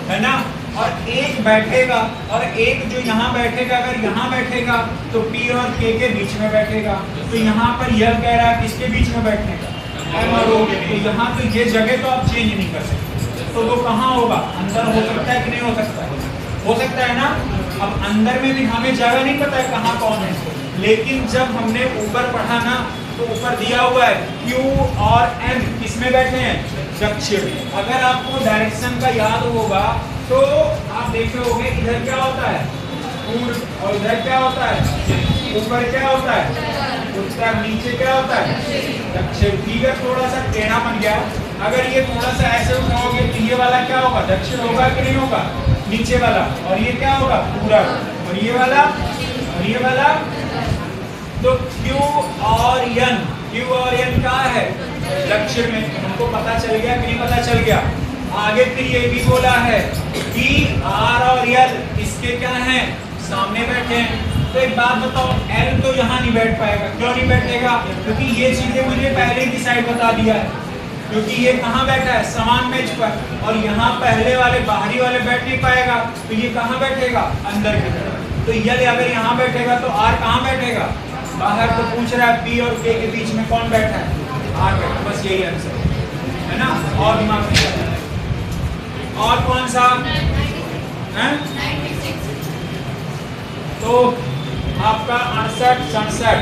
है ना, और एक बैठेगा, और एक जो यहाँ बैठेगा, अगर यहाँ बैठेगा तो P और K के बीच में बैठेगा। तो यहाँ पर यह कह रहा है किसके बीच में बैठने का? M और O के। तो यहाँ तो ये जगह तो आप चेंज नहीं कर सकते, तो वो कहाँ होगा? अंदर हो सकता है कि नहीं हो सकता है? हो सकता है ना। अब अंदर में भी हमें जगह नहीं पता है कहाँ कौन है, लेकिन जब हमने ऊपर पढ़ा ना तो ऊपर दिया हुआ है Q और M किसमें बैठे हैं? दक्षिण। अगर आपको डायरेक्शन का याद होगा तो आप देखे होंगे इधर क्या होता है? पूर्व, और इधर क्या होता है? ऊपर क्या होता है? उत्तर, नीचे क्या होता है? दक्षिण। ठीक है, थोड़ा सा टेढ़ा बन गया। अगर ये थोड़ा सा ऐसे उठाओगे तो ये वाला क्या होगा? दक्षिण होगा कि नहीं होगा? नीचे वाला। और ये क्या होगा? पूरब। और ये वाला, और ये वाला। तो Q और N, Q और N कहाँ है? दक्षिण में। हमको पता चल गया कि नहीं पता चल गया? आगे फिर ये भी बोला है कि R और L इसके क्या हैं? सामने बैठे हैं। तो एक बात बताओ, L तो यहाँ नहीं बैठ पाएगा। क्यों नहीं बैठेगा? क्योंकि ये चीजें मुझे पहले ही डिसाइड बता दिया है, क्योंकि ये कहाँ बैठा है, समान मेज पर, और यहाँ पहले वाले बाहरी वाले बैठ नहीं पाएगा, तो ये कहाँ बैठेगा, अंदर की तरफ। तो L अगर यहाँ बैठेगा तो R कहाँ बैठेगा, बाहर। तो पूछ रहा है P और K के बीच में कौन बैठा है, R बैठा। बस यही आंसर है ना, और दिमाग नहीं लगाना। और कौन सा है? तो आपका 68, 67,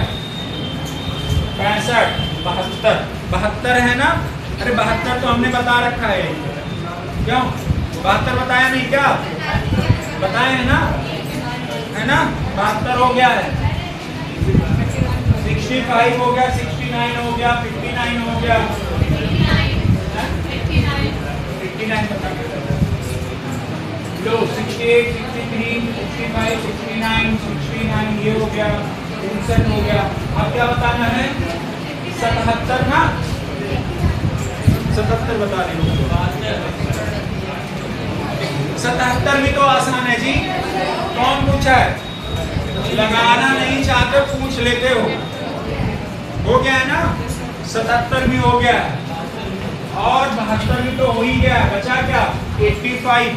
65, 72, 72 है ना। अरे 72 तो हमने बता रखा है, क्यों 72 बताया नहीं क्या, बताए है ना, 72 हो गया है, 65 हो गया, 69 हो गया, 59 हो गया, 59 बता लो, 68, 63, 65, 69, 69 ये हो गया, 59 हो गया। अब क्या बताना है, 77 ना, 77 बता रहे हो। 77 भी तो आसान है जी, कौन पूछा है, लगाना नहीं चाहते पूछ लेते हो गया है ना। 77 भी हो गया, और 72 भी तो हो ही गया, बचा क्या, 85।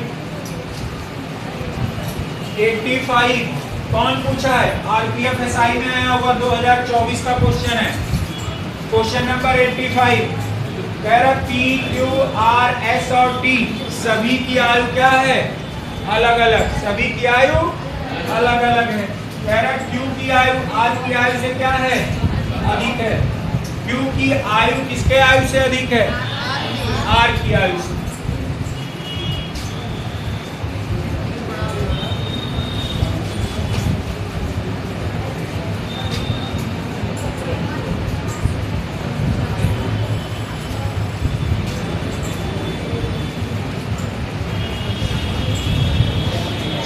85 कौन पूछा है, आरपीएफ एसआई में आया होगा, 2024 का क्वेश्चन है, क्वेश्चन नंबर 85। कह रहा पी क्यू आर एस और टी सभी की आयु क्या है, अलग अलग, सभी की आयु अलग अलग है। कह रहा क्यू की आयु आर की आयु से क्या है, अधिक है। क्यू की आयु किसके आयु से अधिक है, आर की आयु से।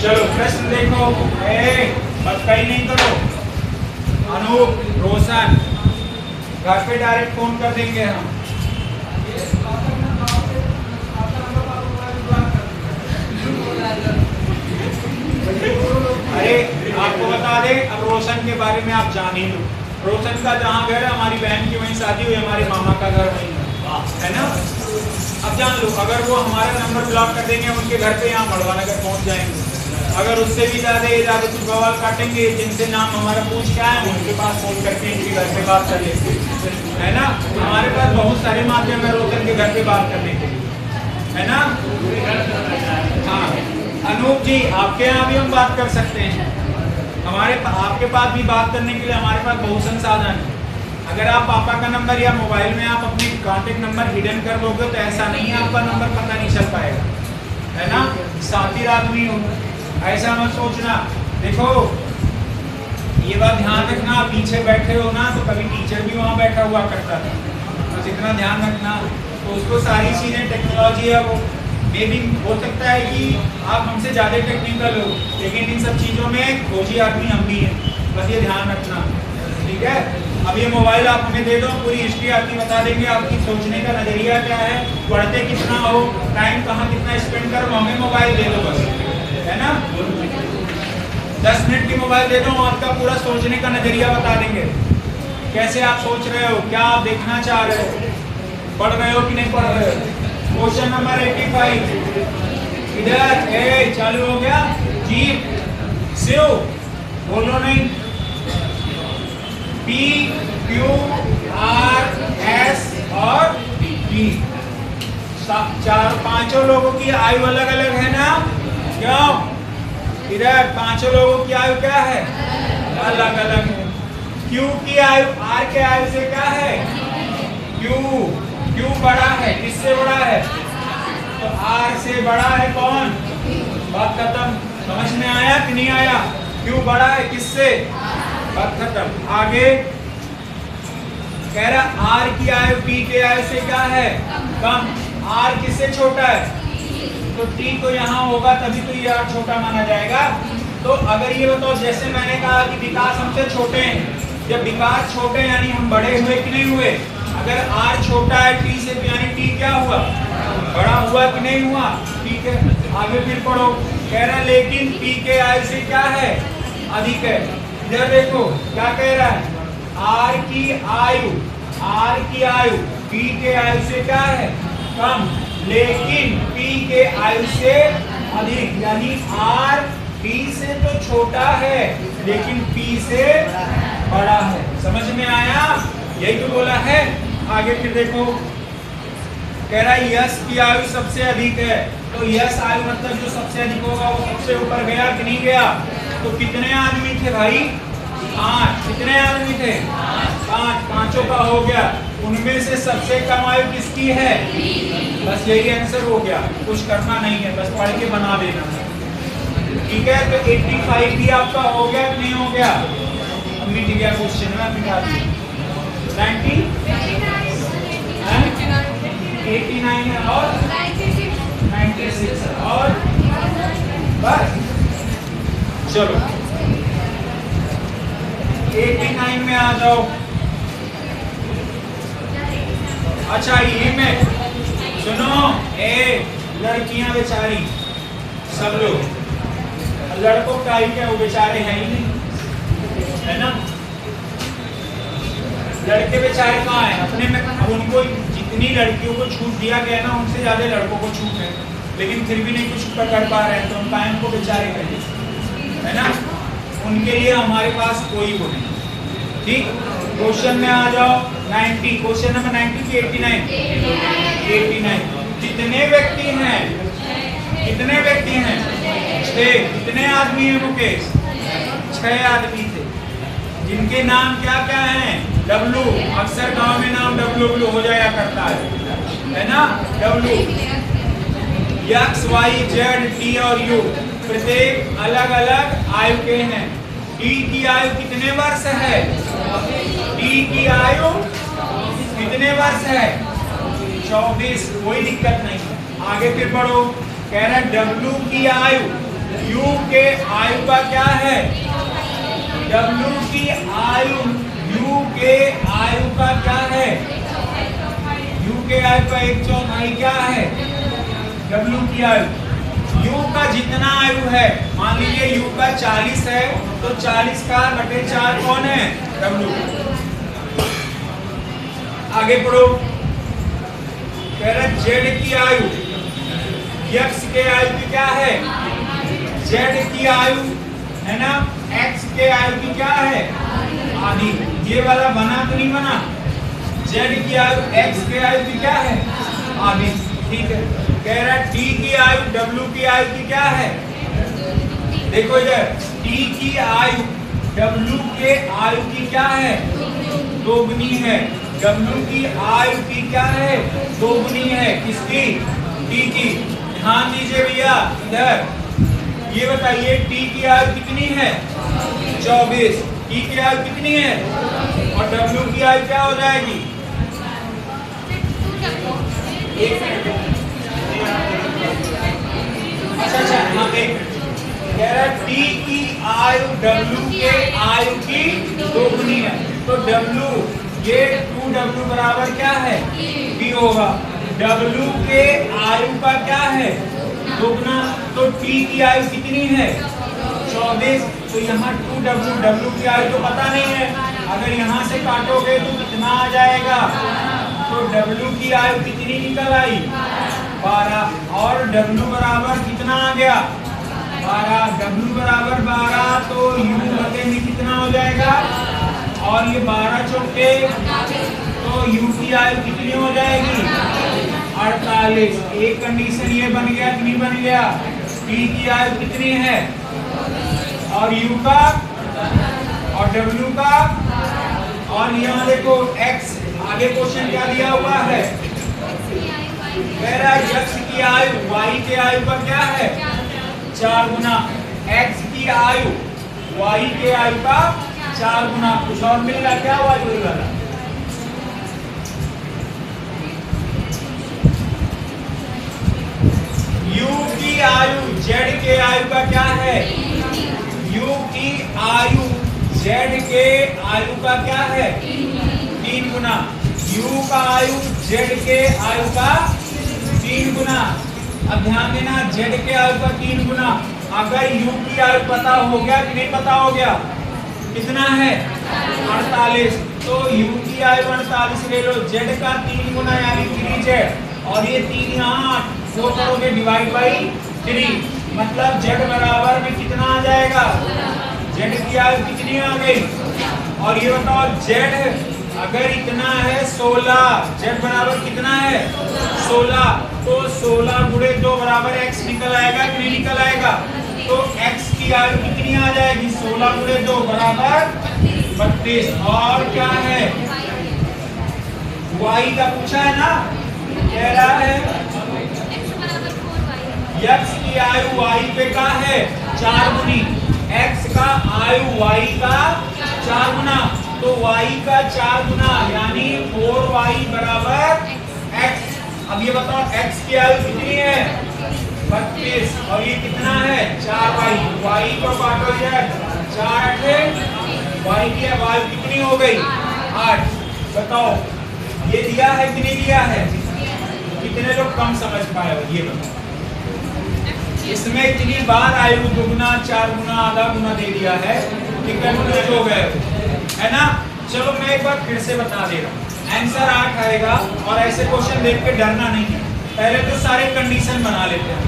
चलो प्रश्न देखो, बस कहीं नहीं करो। अनूप, रोशन, घर पे डायरेक्ट फोन कर देंगे हम। अरे आपको बता दे, अब रोशन के बारे में आप जान ही लो। रोशन का जहाँ घर है, हमारी बहन की वहीं शादी हुई, हमारे मामा का घर वहीं है ना। अब जान लो, अगर वो हमारा नंबर ब्लॉक कर देंगे, उनके घर पे यहाँ मड़वा नगर पहुँच जाएंगे। अगर उससे भी ज़्यादा कुछ बवाल काटेंगे, जिनसे नाम हमारा पूछ के आए, उनके पास फोन करके इनके घर पे बात कर लेते है ना। हमारे पास बहुत सारे माध्यम है रोशन के घर पे बात करने के लिए, है ना। हाँ अनूप जी, आपके यहाँ भी हम बात कर सकते हैं, आपके पास भी बात करने के लिए हमारे पास बहुत संसाधन है। अगर आप पापा का नंबर या मोबाइल में आप अपनी कॉन्टेक्ट नंबर हिडन कर लोगे तो ऐसा नहीं है आपका नंबर पता नहीं चल पाएगा, है ना। साथी आदमी हो, ऐसा मत सोचना। देखो ये बात ध्यान रखना, पीछे बैठे हो ना तो कभी टीचर भी वहाँ बैठा हुआ करता था, बस इतना ध्यान रखना। तो उसको सारी चीज़ें टेक्नोलॉजी है, वो मे भी हो सकता है कि आप हमसे ज़्यादा टेक्निकल हो, लेकिन इन सब चीज़ों में खोजी आदमी हम भी हैं, बस ये ध्यान रखना, ठीक है। अब ये मोबाइल आप हमें दे दो, पूरी हिस्ट्री आपकी बता देंगे, आपकी सोचने का नज़रिया क्या है, पढ़ते कितना हो, टाइम कहाँ कितना स्पेंड करो, हमें मोबाइल दे दो बस, है ना। 10 मिनट की मोबाइल दे दो, आपका पूरा सोचने का नज़रिया बता देंगे, कैसे आप सोच रहे हो, क्या आप देखना चाह रहे हो, पढ़ रहे हो कि नहीं पढ़ रहे हो। क्वेश्चन नंबर 85 इधर चालू हो गया जी, शिव बोलो नहीं, पी क्यू आर एस और टी, चार पांचों लोगों की आयु अलग अलग है ना, क्यों, इधर पांचों लोगों की आयु क्या है, अलग अलग है। क्यू की आयु आर के आयु से क्या है, क्यू बड़ा है, किससे बड़ा है, तो आर से बड़ा है कौन, बात खत्म। समझ में आया कि नहीं आया, क्यू बड़ा है किससे, बात खत्म। आगे कह रहा आर की आयु पी के आयु से क्या है, कम, आर किससे छोटा है, तो टी तो यहाँ होगा तभी तो ये आर छोटा माना जाएगा। तो अगर ये बताओ, जैसे मैंने कहा कि विकास हमसे छोटे हैं, जब विकास छोटे यानी हम बड़े हुए कि नहीं हुए, अगर आर छोटा है टी से यानी टी क्या हुआ, बड़ा हुआ कि नहीं हुआ, ठीक है। आगे फिर पढ़ो, कह रहा लेकिन पी के आयु से क्या है, अधिक है। इधर देखो क्या कह रहा है, आर की आयु पी के आयु से क्या है, कम, लेकिन पी के आयु से अधिक, यानी आर पी से तो छोटा है लेकिन पी से बड़ा है। समझ में आया, यही तो बोला है। आगे फिर देखो कह रहा है यश की आयु सबसे अधिक है, तो यश आयु मतलब जो सबसे अधिक होगा वो सबसे ऊपर गया कि नहीं गया। तो कितने आदमी थे भाई, 5। कितने आदमी थे, 5। पांचों का हो गया, उनमें से सबसे कम आयु किसकी है, बस यही आंसर हो गया, कुछ करना नहीं है, बस पढ़ के बना देना है। ठीक है, तो 85 भी आपका हो गया कि नहीं हो गया, मिट गया क्वेश्चन में बिठा दिया। 90 89 है और 96 है और बस। चलो 89 में आ जाओ। अच्छा ये में सुनो, लड़कियां बेचारी सब लोग, लड़कों का ही क्या, वो बेचारे हैं ही नहीं, है ना। लड़के बेचारे कहाँ हैं अपने में, अब उनको जितनी लड़कियों को छूट दिया गया ना उनसे ज्यादा लड़कों को छूट है, लेकिन फिर भी नहीं कुछ कर पा रहे हैं, तो उनका को बेचारे करें, है ना। उनके लिए हमारे पास कोई वो नहीं। ठीक, क्वेश्चन में आ जाओ। 90, क्वेश्चन नंबर 90 की 89। कितने व्यक्ति हैं, कितने व्यक्ति हैं, 6। कितने आदमी हैं मुकेश, 6 आदमी थे, जिनके नाम क्या क्या हैं, डब्लू। अक्सर गांव में नाम डब्लू हो जाया करता है ना। W, X Y Z T और यू प्रत्येक अलग अलग आयु के हैं। टी की आयु कितने वर्ष है, टी की आयु कितने वर्ष है, 24। कोई दिक्कत नहीं, आगे फिर बढ़ो। कह रहा है डब्लू की आयु यू के आयु का क्या है, डब्लू की आयु यू के आयु का क्या है, यू के आयु का 1/4 क्या है, डब्लू की आयु। यू का जितना आयु है, मान लीजिए यू का 40 है, तो 40 का बटे 4 कौन है, डब्लू। आगे पढ़ो। कह रहा है जेड की आयु, एक्स के आयु की क्या है, जेड की आयु है ना, एक्स के आयु की क्या है, आधी। ये वाला बना तो नहीं बना, जेड की आयु एक्स के आयु की क्या है, आधी। ठीक है, कह रहा है टी की आयु डब्लू की आयु की क्या है, देखो इधर, टी की आयु डब्लू के आयु की क्या है, दोगुनी है। डब्लू की आयु की क्या है, दोगुनी है, किसकी, टी की। ध्यान दीजिए भैया इधर, ये बताइए टी की आयु कितनी है, 24। टी की आयु कितनी है, और डब्लू की आयु क्या हो जाएगी, अच्छा हाँ, कह रहा टी की आयु डब्लू के आयु की दोगुनी है, तो डब्लू, ये 2W बराबर क्या है, B होगा। W के आयु का क्या है, दोगुना, तो T की आयु कितनी है, 24। तो यहाँ 2W, W की आयु तो पता नहीं है, अगर यहाँ से काटोगे तो कितना आ जाएगा, तो W की आयु कितनी निकल आई, 12। और W बराबर कितना आ गया, 12। W बराबर 12, तो U बटे में कितना हो जाएगा, और ये 12 चौके, तो U की आयु कितनी हो जाएगी, 48। एक कंडीशन ये बन गया कि नहीं बन गया, T की आयु कितनी है, और U का और W का, और यहाँ देखो X। आगे क्वेश्चन क्या दिया हुआ है, कह रहा है X की आयु Y के आयु का क्या है, 4 गुना। X की आयु Y के आयु का 4 गुना। कुछ और मिल रहा क्या हुआ, जोड़ वाला, U की आयु Z के आयु का क्या है, U की आयु Z के आयु का क्या है, 3 गुना। U का आयु Z के आयु का 3 गुना। अब ध्यान देना, Z के आयु का 3 गुना, अगर u की आयु पता हो गया कि नहीं पता हो गया, कितना है 48, तो u की आयु 48 ले लो, z का 3 गुना यानी 3z, और ये 3 यहाँ 8, वो करोगे डिवाइड बाई 3, मतलब z बराबर में कितना आ जाएगा, z की आयु कितनी आ गई। और ये बताओ z अगर इतना है 16, z बराबर कितना है 16, तो 16 गुणे 2 बराबर x निकल आएगा कि नहीं निकल आएगा, तो x की आयु कितनी आ जाएगी, 16 गुणे 2 बराबर 32। और क्या है, y का पूछा है ना, कह रहा है x की आयु y पे का है 4 गुनी, x का आयु y का 4 गुना, तो y का 4 गुना यानी 4y बराबर x। अब ये बताओ x की आयु कितनी है 32, और ये कितना है 4y, y को काटो यार 4 से, y की आयु कितनी हो गई 8। बताओ ये दिया है कि नहीं दिया है, कितने लोग कम समझ पाए हो ये बताओ। इसमें इतनी बार आयु दुगुना 4 गुना आधा गुना दे दिया है कि कंफ्यूज हो गए है ना। चलो मैं एक बार फिर से बता दे रहा हूँ, आंसर 8 आएगा, और ऐसे क्वेश्चन देख के डरना नहीं है, पहले तो सारे कंडीशन बना लेते हैं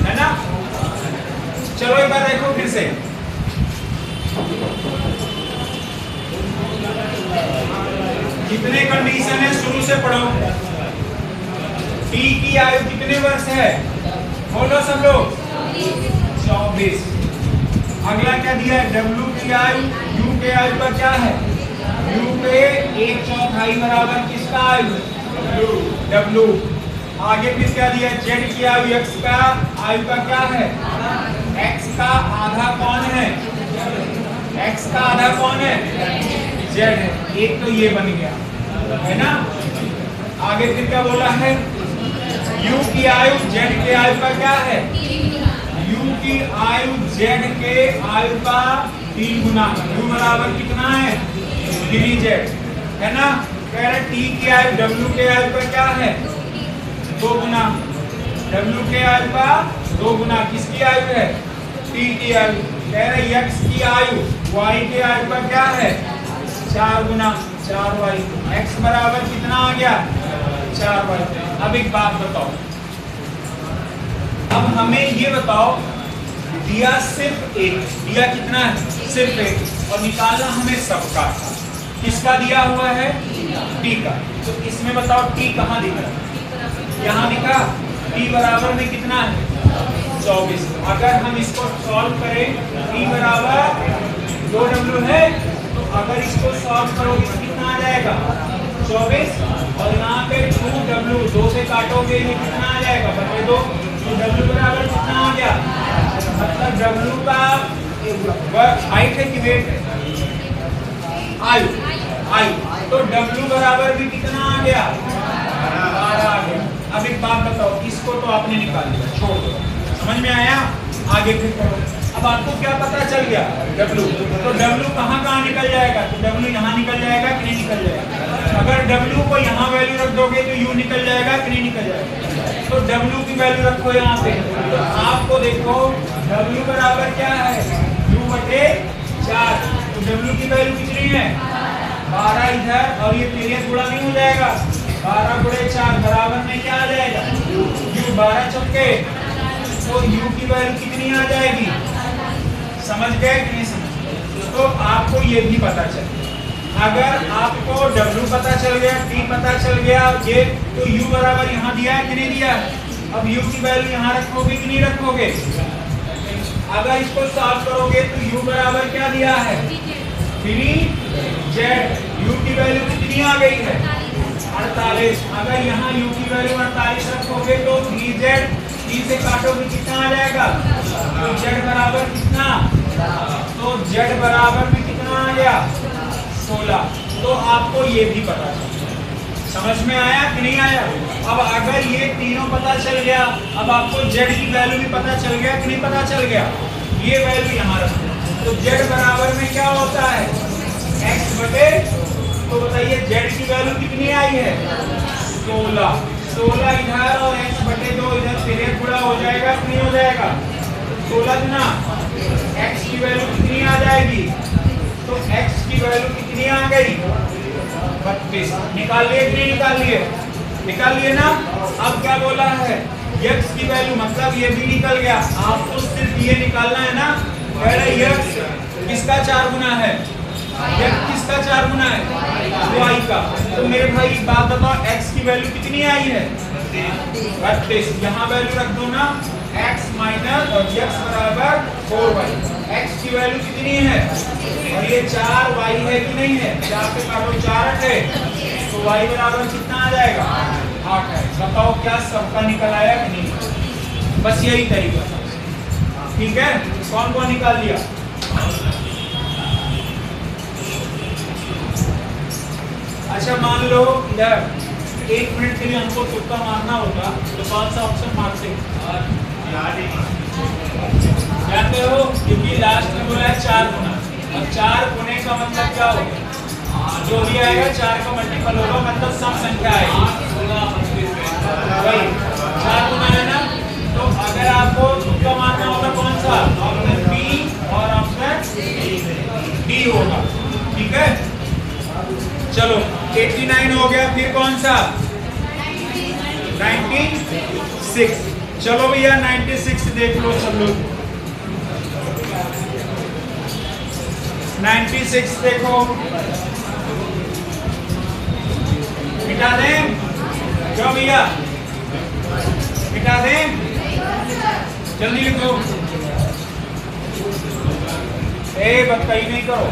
है ना। चलो एक बार देखो फिर से, कितने कंडीशन है शुरू से पढ़ो। t की आयु कितने वर्ष है, बोलो सब लोग 24। अगला क्या दिया है, w की आयु, u के आयु का क्या है, u के 1/4 बराबर किसका आयु w। आगे फिर क्या दिया, z की आयु, x का आयु का क्या है, x का आधा कौन है, x का आधा कौन है z है, एक तो ये बन गया है ना। आगे फिर क्या बोला है, u की आयु z के आयु का क्या है, u की आयु z के आयु का 3 गुना, u बराबर कितना है 3z है ना। कह रहे t की आयु w के आयु का क्या है 2 गुना, w के आयु का 2 गुना, किसकी आयु है t की आयु। कह रहे x की आयु y के आयु का क्या है 4 गुना 4y, x बराबर कितना आ गया 4y। अब एक बात बताओ, अब हमें ये बताओ, दिया सिर्फ एक, दिया कितना है सिर्फ एक, और निकालना हमें सबका, किसका दिया हुआ है t का। तो इसमें बताओ t कहाँ दिख रहा है, यहाँ दिखा, t बराबर में कितना है 24। अगर हम इसको सॉल्व करें, t बराबर 2w है, तो अगर इसको सॉल्व करोगे तो कितना आ जाएगा 24, और यहाँ पे 2w 2 से काटोगे ये कितना आ जाएगा बटे 2, तो w बराबर कितना आ गया, मतलब w का हाइट है कि वेट है, आयु आयु, तो w बराबर भी कितना आ गया 12 आ गया। अब एक बात बताओ, इसको तो आपने निकाल दिया, छोड़ दो, समझ में आया, आगे फिर करो। अब आपको क्या पता चल गया w, तो w कहाँ कहाँ निकल जाएगा, तो w यहाँ निकल जाएगा कि नहीं निकल जाएगा। अगर w को यहाँ वैल्यू रख दोगे तो u निकल जाएगा कि नहीं निकल जाएगा, तो w की वैल्यू रखो यहाँ पे, तो आपको देखो w बराबर क्या है u बटे 4, तो w की वैल्यू कितनी है 12 इधर, और ये पीरियड गुणा नहीं हो जाएगा, 12 गुणे 4 बराबर में क्या आ जाएगा u 12 चौके, तो u की वैल्यू कितनी आ जाएगी, समझ गए कि नहीं समझ। तो आपको ये भी पता चल, अगर आपको w पता चल गया, t पता चल गया, ये तो u बराबर यहाँ दिया है कि नहीं दिया है। अब u की वैल्यू यहाँ रखोगे कि नहीं रखोगे, अगर इसको सॉल्व करोगे तो u बराबर क्या दिया है 3z, u की वैल्यू कितनी आ गई है 48। अगर यहाँ u की वैल्यू 48 रखोगे तो 3z, 3 से काटोगे कितना आ जाएगा, तो z बराबर कितना, तो z बराबर में कितना आ गया 16। तो आपको ये भी पता चला, समझ में आया कि नहीं आया। अब अगर ये तीनों पता चल गया, अब आपको z की वैल्यू भी पता चल गया कि नहीं पता चल गया, ये वैल्यू यहाँ रखो, तो z बराबर में क्या होता है x बटे, तो बताइए z की वैल्यू कितनी आई है 16 इधर और x बटे 2 इधर, पीरियड पूरा हो जाएगा कि नहीं हो जाएगा, 16 गुना x की वैल्यू कितनी आ जाएगी? तो x की वैल्यू कितनी आ गई? 32। निकाल लिए कि नहीं निकाल लिए? निकाल लिए ना। अब क्या बोला है? x की वैल्यू मतलब ये भी निकल गया। आपको सिर्फ ये निकालना है ना। कह रहे x किसका 4 गुना है? x किसका 4 गुना है? y का। तो मेरे भाई एक बात बताओ, x की वैल्यू कितनी आई है? 32। यहाँ वैल्यू रख दो ना, x माइनस और x बराबर 4y। x की वैल्यू कितनी है? और ये 4y है कि नहीं है? 4 से काटो 4 है, तो y बराबर कितना आ जाएगा? 8 है। बताओ क्या सबका निकल आया कि नहीं? बस यही तरीका था। ठीक है, कौन कौन निकाल लिया? अच्छा मान लो इधर 1 मिनट के लिए हमको तुक्का मारना होगा, तो कौन सा ऑप्शन मारते? जानते हो, क्योंकि लास्ट में बोला है 4 गुना। अब 4 गुने का मतलब क्या होगा? जो भी आएगा 4 का मल्टीपल होगा, मतलब सम संख्या आएगी। वही 4 गुना है ना। तो अगर आपको तुक्का मारना होगा कौन सा? ऑप्शन बी और ऑप्शन डी होगा। ठीक है, चलो 89 हो गया। फिर कौन सा? 96। चलो भैया 96 देख लो सब लोग। 96 देखो, मिटा दें? क्यों भैया मिटा दें? जल्दी लिखो। बदतमीजी नहीं करो।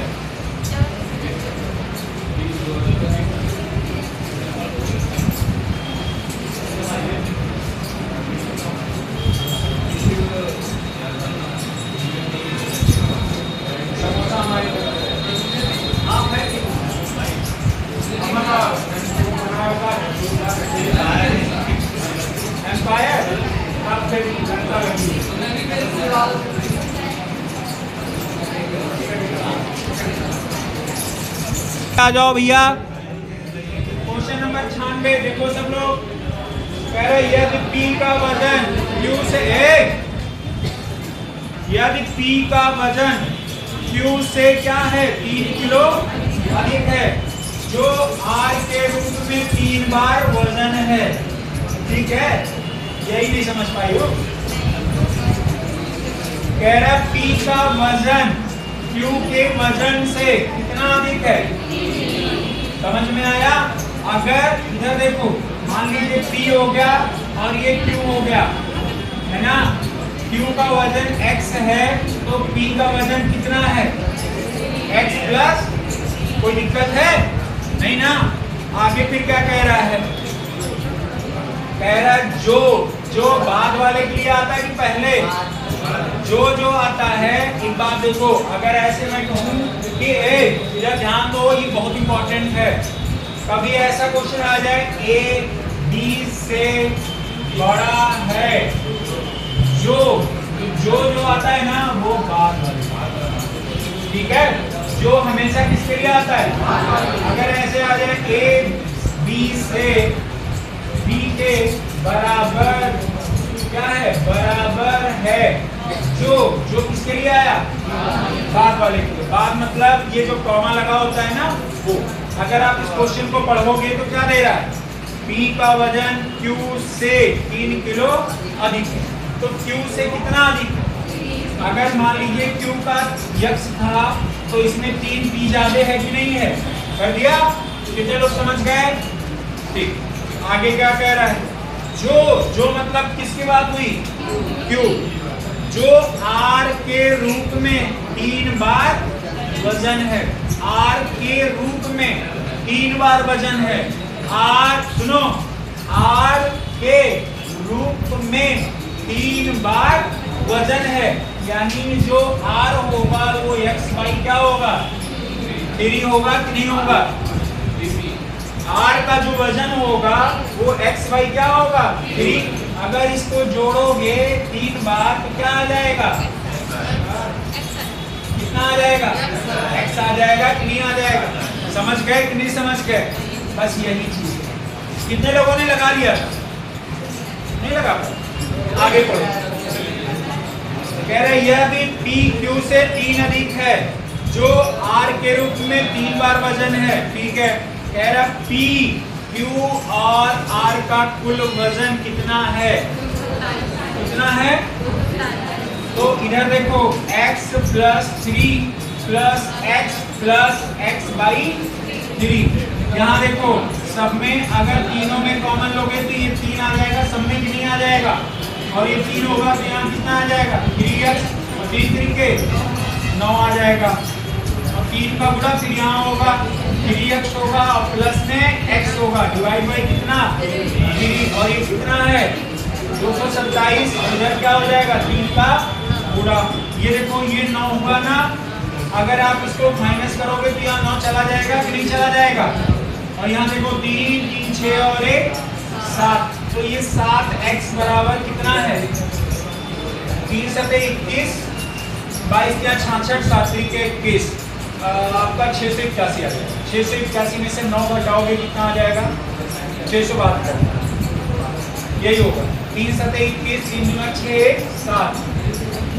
आ जाओ भैया, क्वेश्चन नंबर 96 देखो सब लोग। कह रहे यदि P का वजन Q से यदि P का वजन Q से क्या है? 3 किलो अधिक है, जो R के रूप में 3 बार वजन है। ठीक है, यही नहीं समझ पाई हो। कह रहा P का वजन Q के वजन से कितना अधिक है? समझ में आया? अगर इधर देखो, मान लीजिए P हो गया और ये Q हो गया, है ना। Q का वजन x है, तो P का वजन कितना है? x plus. कोई दिक्कत है? नहीं ना। आगे फिर क्या कह रहा है? कह रहा है जो बाद वाले के लिए आता है कि पहले? जो आता है। एक बात देखो, अगर ऐसे मैं कहूँ कि इधर ध्यान दो, ये बहुत इंपॉर्टेंट है। कभी ऐसा क्वेश्चन आ जाए A B से बड़ा है, जो आता है ना वो बाद वाले। ठीक है, जो हमेशा किसके लिए आता है? अगर ऐसे आ जाए A B से B के बराबर क्या है? बराबर है। जो किसके लिए आया? बाद वाले के लिए। बाद मतलब ये जो कॉमा लगा होता है ना वो। अगर आप इस क्वेश्चन को पढ़ोगे तो क्या दे रहा है? P का वजन Q से 3 किलो अधिक है, तो Q से कितना अधिक? अगर मान लीजिए Q का x था, तो इसमें 3 P ज्यादा है कि नहीं है? कर दिया? कितने लोग समझ गए? ठीक, आगे क्या कह रहा है? जो मतलब किसकी बात हुई? Q, जो R के रूप में 3 बार वजन है। R के रूप में 3 बार वजन है। R सुनो, R के रूप में 3 बार वजन है, यानी जो R होगा वो x y क्या होगा? 3 होगा कि नहीं होगा? R का जो वजन होगा वो x y क्या होगा? 3। अगर इसको जोड़ोगे 3 बार तो क्या आ जाएगा? कितना आ जाएगा? x आ जाएगा कि नहीं आ जाएगा? समझ गए कि नहीं समझ गए? बस यही चीज है। कितने लोगों ने लगा लिया? नहीं लगा? आगे पढ़ो। कह रहे यदि P Q से 3 अधिक है जो R के रूप में 3 बार वजन है, ठीक है। कह रहा P Q और R का कुल वजन कितना है, कितना है? तो इधर देखो x plus 3 plus x plus x by 3। यहाँ देखो सब में अगर तीनों में कॉमन लोगे तो ये 3 आ जाएगा, सब में कितनी आ जाएगा, और ये 3 होगा तो यहाँ कितना आ जाएगा 3x, और 3 के 9 आ जाएगा, और 3 का गुणा फिर यहाँ होगा 3x होगा और प्लस में x होगा, डिवाइड बाई कितना 3, और ये कितना है 227। इधर क्या हो जाएगा 3 का गुणा। ये देखो ये 9 हुआ ना, अगर आप इसको माइनस करोगे तो यहाँ 9 चला जाएगा कि नहीं चला जाएगा, और यहाँ देखो 3 3 6 और 1 7, तो ये 7x बराबर कितना है 3 7 21, 22 या 66, 7 के 21, आपका 681 आ जाएगा। 681 में से 9 घटाओगे कितना आ जाएगा 672, यही होगा। 3 7 21, 3 गुना 6 7,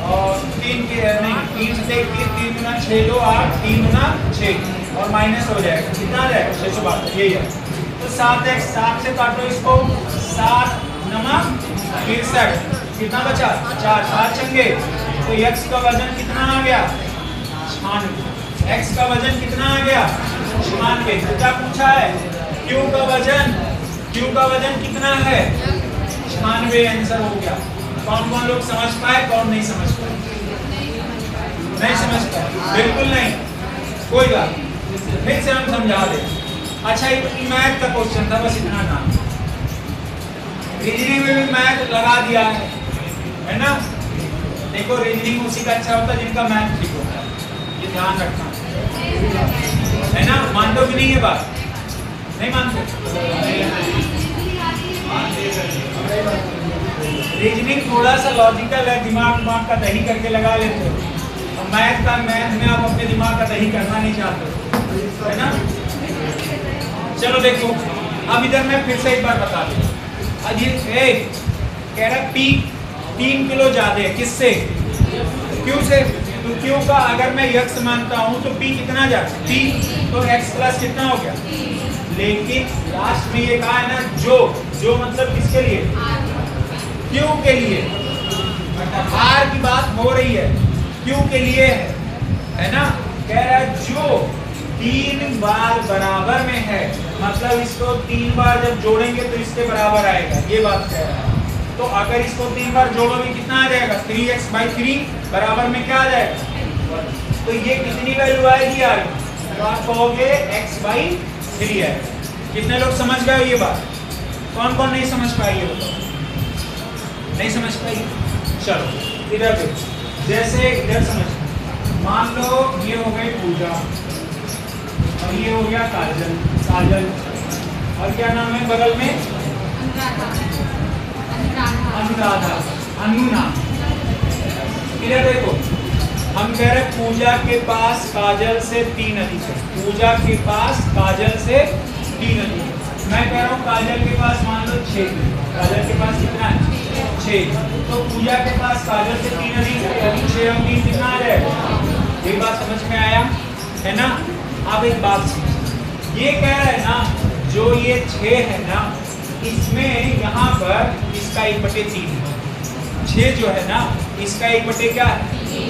और 3 के नहीं 3 7 21, 3 गुना 6 2 8, 3 गुना 6 और माइनस हो जाएगा, कितना आ जाएगा 672, यही है। तो 7x 7 से काटो इसको, 7 नमक 63, कितना बचा 4, 7 चंगे, तो x का वजन कितना आ गया 96, x का वजन कितना आ गया 96। तो क्या पूछा है q का वजन, q का वजन कितना है 96, आंसर हो गया। कौन कौन लोग समझ पाए, कौन नहीं समझ पाए? नहीं समझ पाए, बिल्कुल नहीं, कोई बात फिर से हम समझा दें। अच्छा ये मैथ का क्वेश्चन था, बस इतना काम। रीजनिंग में भी मैथ लगा दिया है ना। देखो रीजनिंग उसी का अच्छा होता है जिनका मैथ ठीक होता है, ये ध्यान रखना है ना। मानते कि नहीं ये बात, नहीं मानते? रीजनिंग थोड़ा सा लॉजिकल है, दिमाग का दही करके लगा लेते हो, और मैथ में आप अपने दिमाग का दही करना नहीं चाहते, है ना। चलो देखो अब इधर मैं फिर से एक बार बता दूं। अब ये कह रहा P 3 किलो ज्यादा है, किससे Q से, तो Q का अगर मैं x मानता हूं तो P कितना जाता है P, तो x प्लस कितना हो गया, लेकिन लास्ट में ये कहा है ना जो मतलब किसके लिए Q के लिए, R की बात हो रही है Q के लिए है ना। कह रहा है जो 3 बार बराबर में है, मतलब इसको 3 बार जब जोड़ेंगे तो इसके बराबर आएगा, ये बात कह रहा है। तो अगर इसको 3 बार जोड़ोगे कितना आ जाएगा 3x बाई 3 बराबर में क्या आ जाएगा, तो ये कितनी वैल्यू आएगी यार, तो आप कहोगे x बाई 3 है। कितने लोग समझ गए ये बात, कौन कौन नहीं समझ पाए ये बताओ, नहीं समझ पाई? चलो इधर देखो, जैसे इधर समझ, मान लो ये हो गई पूजा और ये हो गया काजल, और क्या नाम है बगल में अनुराधा, अनु नाम। इधर देखो हम कह रहे पूजा के पास काजल से 3 अधिक है, पूजा के पास काजल से 3 अधिक है। मैं कह रहा हूँ काजल के पास मान लो 6, काजल के पास कितना है 6, तो पूजा के पास काजल से 3 अधिक है, 6 और 3 कितना आ जाएगा, ये बात समझ में आया है ना। अब एक बात ये कह रहा है ना, जो ये 6 है ना, इसमें यहाँ पर इसका 1/3 है, 6 जो है ना इसका 1/3 क्या है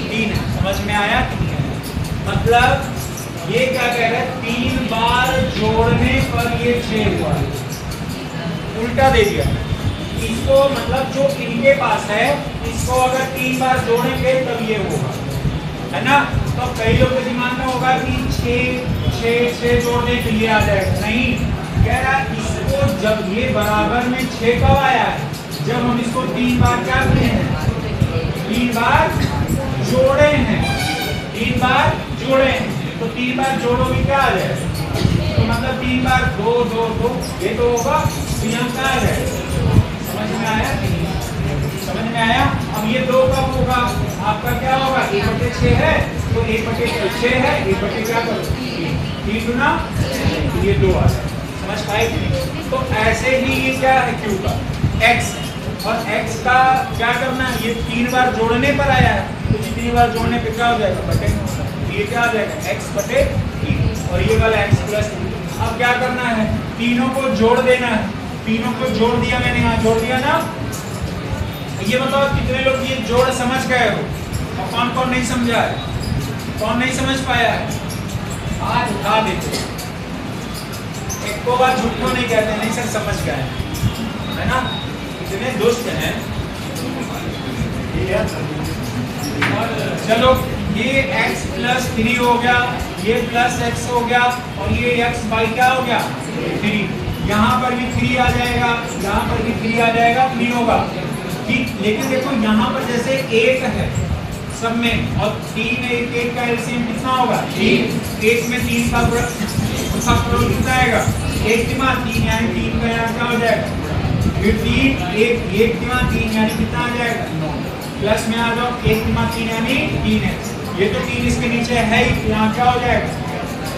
3 है, समझ में आया कि नहीं आया? मतलब ये क्या कह रहा है 3 बार जोड़ने पर ये 6 हुआ, उल्टा दे दिया इसको, मतलब जो इनके पास है इसको अगर 3 बार जोड़ेंगे तब ये होगा, है ना। तो कई लोग के दिमाग में होगा कि 6 जोड़ने के लिए आ जाएगा, नहीं, कह रहा है इसको जब ये बराबर में 6 कब आया है, जब हम इसको 3 बार क्या किए हैं, 3 बार जोड़े हैं, 3 बार जोड़े हैं, तो 3 बार जोड़ोगे क्या आ जाएगा, तो मतलब 3 बार 2 2 2 ये तो होगा, तो यहाँ क्या आ जाएगा, समझ में आया कि नहीं? समझ में आया। अब ये 2 कब होगा, आपका क्या होगा 1/6 है, तो 1/6 है, 1/3 क्या करो 3 गुना, ये 2 आ जाए, समझ पाए कि नहीं? तो ऐसे ही ये क्या है Q का x, और x का क्या करना है, ये 3 बार जोड़ने पर आया है, तो जितनी बार जोड़ने पे क्या हो जाएगा, बटे, ये क्या आ जाएगा, x बटे 3 और ये वाला x प्लस 3। अब क्या करना है, तीनों को जोड़ देना है, तीनों को जोड़ दिया मैंने, यहाँ जोड़ दिया ना। ये बताओ कितने लोग ये जोड़ समझ गए हो और कौन कौन नहीं समझा है, कौन नहीं समझ पाया है, हाथ उठा देते। एक को बार झूठो नहीं कहते, नहीं सर समझ गए है ना, इतने दुष्ट हैं। चलो ये x प्लस 3 हो गया, ये प्लस x हो गया और ये x बाई क्या हो गया 3। यहाँ पर भी 3 आ जाएगा, यहाँ पर भी 3 आ जाएगा, 3 होगा ठीक। लेकिन देखो यहाँ पर जैसे 1 है सब में और 3 1 का एलसीएम कितना होगा 3, 1 में 3 का गुणनफल कितना आएगा 1 3 यानी 3 का यहाँ क्या हो जाएगा, फिर 3 1 3 यानी कितना आ जाएगा 9, प्लस में आ जाओ 1 3 यानी 3 है, ये तो 3 इसके नीचे है ही, यहाँ क्या हो जाएगा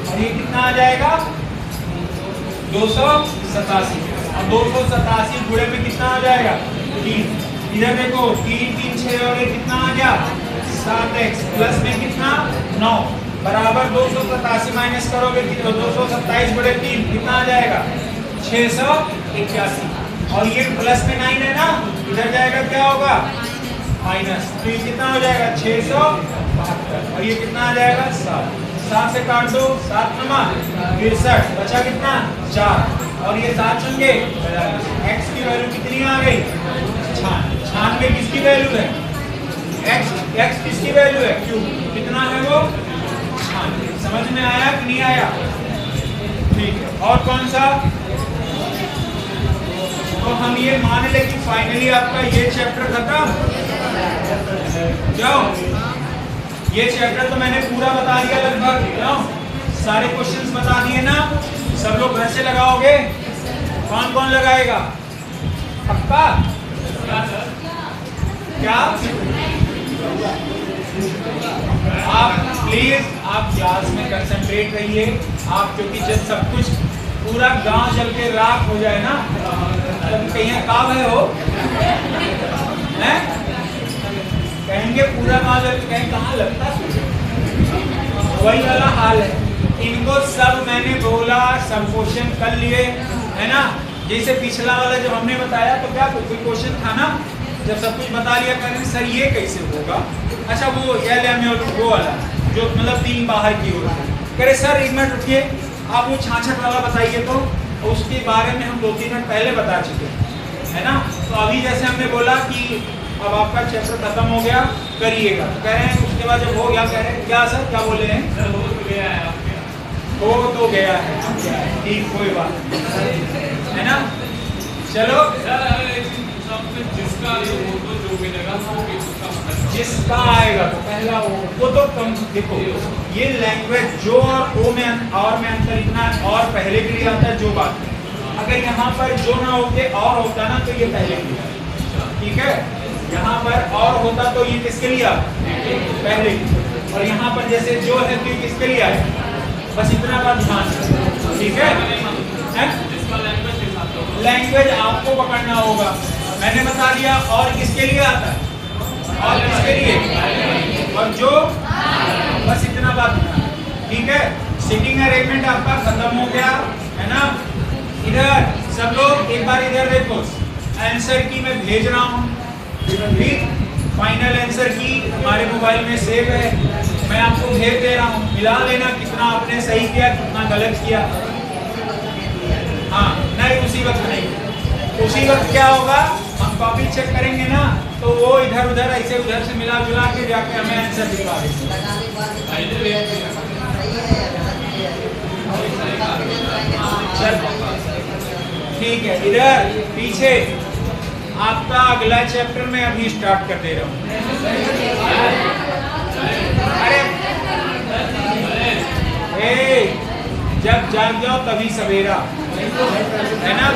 और ये कितना आ जाएगा 287 और 287 गुणे में कितना आ जाएगा 3। इधर देखो 3 3 6 और ये कितना आ गया 7x प्लस में कितना 9 बराबर 287 माइनस करोगे 227 बटे 3 कितना आ जाएगा 681 और ये प्लस में 9 है ना, इधर जाएगा क्या होगा माइनस, तो ये कितना हो जाएगा 672 और ये कितना आ जाएगा 7, 7 से काट दो 7 63, बचा कितना 4 और ये 7 चुन गए, x की वैल्यू कितनी आ गई 96। किसकी वैल्यू है x किसकी वैल्यू है q, कितना है वो 96। समझ में आया कि नहीं आया, ठीक है। और कौन सा, तो हम ये मान ले कि फाइनली आपका ये चैप्टर खत्म, क्यों ये चैप्टर तो मैंने पूरा बता दिया लगभग, क्यों सारे क्वेश्चंस बता दिए ना, सब लोग घर से लगाओगे, कौन कौन लगाएगा पक्का, क्या आप प्लीज आप क्लास में कंसंट्रेट रहिए आप, क्योंकि जब सब कुछ पूरा गांव चल के राख हो जाए ना, तब कहीं काम है हो हैं? कहेंगे पूरा गांव चल के कहीं कहाँ लगता, वही वाला हाल है। इनको सब मैंने बोला, सब क्वेश्चन कर लिए है ना, जैसे पिछला वाला जब हमने बताया तो क्या कोई क्वेश्चन था ना, जब सब कुछ बता लिया करें सर ये कैसे होगा, अच्छा वो वो वाला जो मतलब 3 बाहर की ओर करे सर 1 मिनट रुकिए, आप वो 66 वाला बताइए, तो उसके बारे में हम 2-3 मिनट पहले बता चुके है ना। तो अभी जैसे हमने बोला कि अब आपका चैप्टर खत्म हो गया करिएगा, तो कह रहे हैं उसके बाद जब हो गया कह रहे हैं क्या सर क्या बोले हैं, हो तो गया है ठीक, कोई बात है ना। चलो जिसका आएगा तो पहला वो तो कम, देखो ये लैंग्वेज जो और ओ में और में अंतर इतना और पहले के लिए आता है जो बात, अगर यहाँ पर जो ना होते और होता ना तो ये पहले के लिए, ठीक है, यहाँ पर और होता तो ये किसके लिए पहले, और यहाँ पर जैसे जो है तो ये किसके लिए आए, बस इतना बात ध्यान, ठीक है। लैंग्वेज आपको पकड़ना होगा, मैंने बता दिया और किसके लिए आता है और किसके लिए, और जो बस इतना बात, ठीक है। सिटिंग अरेंजमेंट आपका खत्म हो गया है ना। इधर सब लोग एक बार इधर देखो, आंसर की मैं भेज रहा हूँ, ठीक, फाइनल आंसर की हमारे मोबाइल में सेव है, मैं आपको भेज दे रहा हूँ, मिला लेना कितना आपने सही किया कितना गलत किया। हाँ नहीं उसी वक्त नहीं, उसी वक्त क्या होगा हम कॉपी चेक करेंगे ना, तो वो इधर उधर ऐसे उधर से मिला जुला के जाके हमें आंसर दिखा देंगे। ठीक है, इधर पीछे आपका अगला चैप्टर में अभी स्टार्ट कर दे रहा हूँ। अरे जब जाग जाओ तभी सवेरा है ना,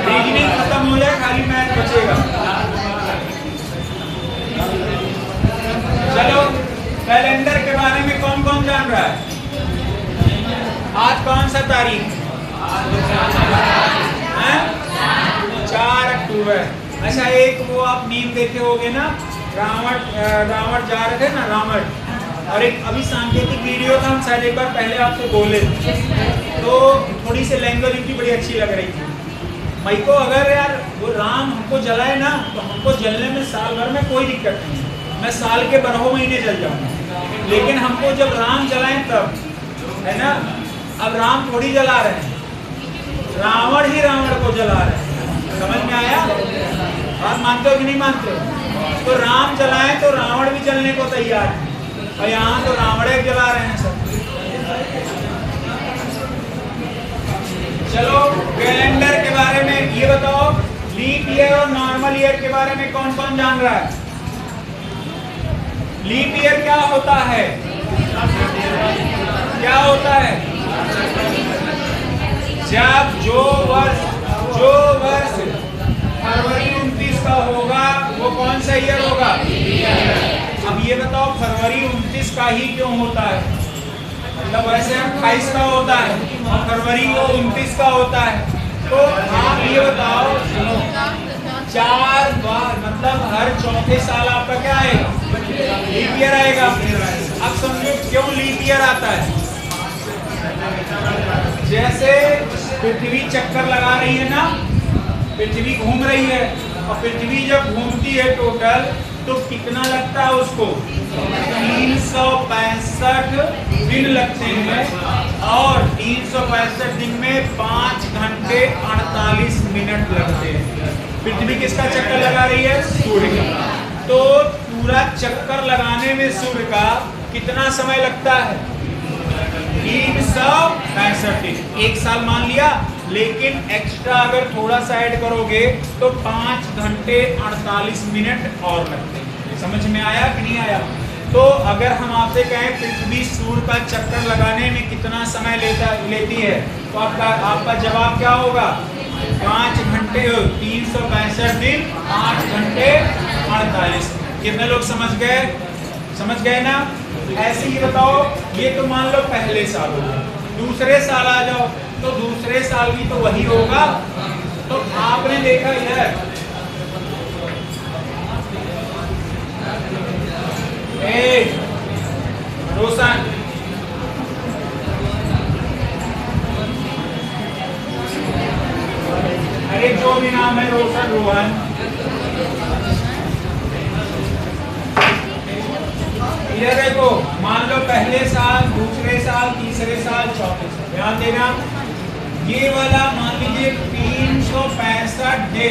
रीजनिंग खत्म हो जाए खाली मैथ बचेगा। चलो कैलेंडर के बारे में कौन कौन जान रहा है, आज कौन सा तारीख है 4 अक्टूबर अच्छा, एक वो आप मीम देखे होगे ना, रावण जा रहे थे ना, रावण, और एक अभी सांकेतिक वीडियो था, हम शायद एक बार पहले आपसे बोले, तो थोड़ी सी लैंग्वेज उनकी बड़ी अच्छी लग रही थी। मई को अगर यार वो राम हमको जलाए ना, तो हमको जलने में साल भर में कोई दिक्कत नहीं है, मैं साल के 12 महीने जल जाऊंगा, लेकिन हमको जब राम जलाएं तब, है ना। अब राम थोड़ी जला रहे हैं, रावण ही रावण को जला रहे हैं। समझ में आया? आप मानते हो कि नहीं मानते? तो राम जलाएं तो रावण भी जलने को तैयार है, और यहाँ तो रावण जला रहे हैं सब। चलो कैलेंडर के बारे में ये बताओ, लीप ईयर और नॉर्मल ईयर के बारे में कौन कौन जान रहा है? लीप ईयर क्या होता है? क्या होता है? जब जो वर्ष फरवरी 29 का होगा वो कौन सा ईयर होगा? अब ये बताओ फरवरी 29 का ही क्यों होता है? मतलब वैसे 28 का होता है और फरवरी को 29 का होता है, तो आप ये बताओ 4 बार, मतलब हर चौथे साल आपका क्या आएगा? लीप ईयर आएगा। अब समझो क्यों लीप ईयर आता है। जैसे पृथ्वी चक्कर लगा रही है ना, पृथ्वी घूम रही है, और पृथ्वी जब घूमती है टोटल, तो कितना लगता है उसको? 365 दिन लगते हैं, और 365 दिन में 5 घंटे 48 मिनट लगते हैं। पृथ्वी किसका चक्कर लगा रही है? सूर्य का। तो पूरा चक्कर लगाने में सूर्य का कितना समय लगता है? 365 दिन। एक साल मान लिया, लेकिन एक्स्ट्रा अगर थोड़ा सा ऐड करोगे तो 5 घंटे 48 मिनट और लगते हैं। समझ में आया कि नहीं आया? तो अगर हम आपसे कहें पृथ्वी सूर्य का चक्कर लगाने में कितना समय लेती है, तो आपका जवाब क्या होगा? 5 घंटे 365 दिन 5 घंटे 48। कितने लोग समझ गए? समझ गए ना? ऐसे ही बताओ, ये तो मान लो पहले साल हो गया, दूसरे साल आ जाओ तो दूसरे साल भी तो वही होगा। तो आपने देखा इधर रोशन, अरे जो भी नाम है, रोशन, रोहन, इधर देखो, मान लो पहले साल, दूसरे साल, तीसरे साल, चौथे साल, ध्यान देना। ये वाला मान लीजिए 365 डे,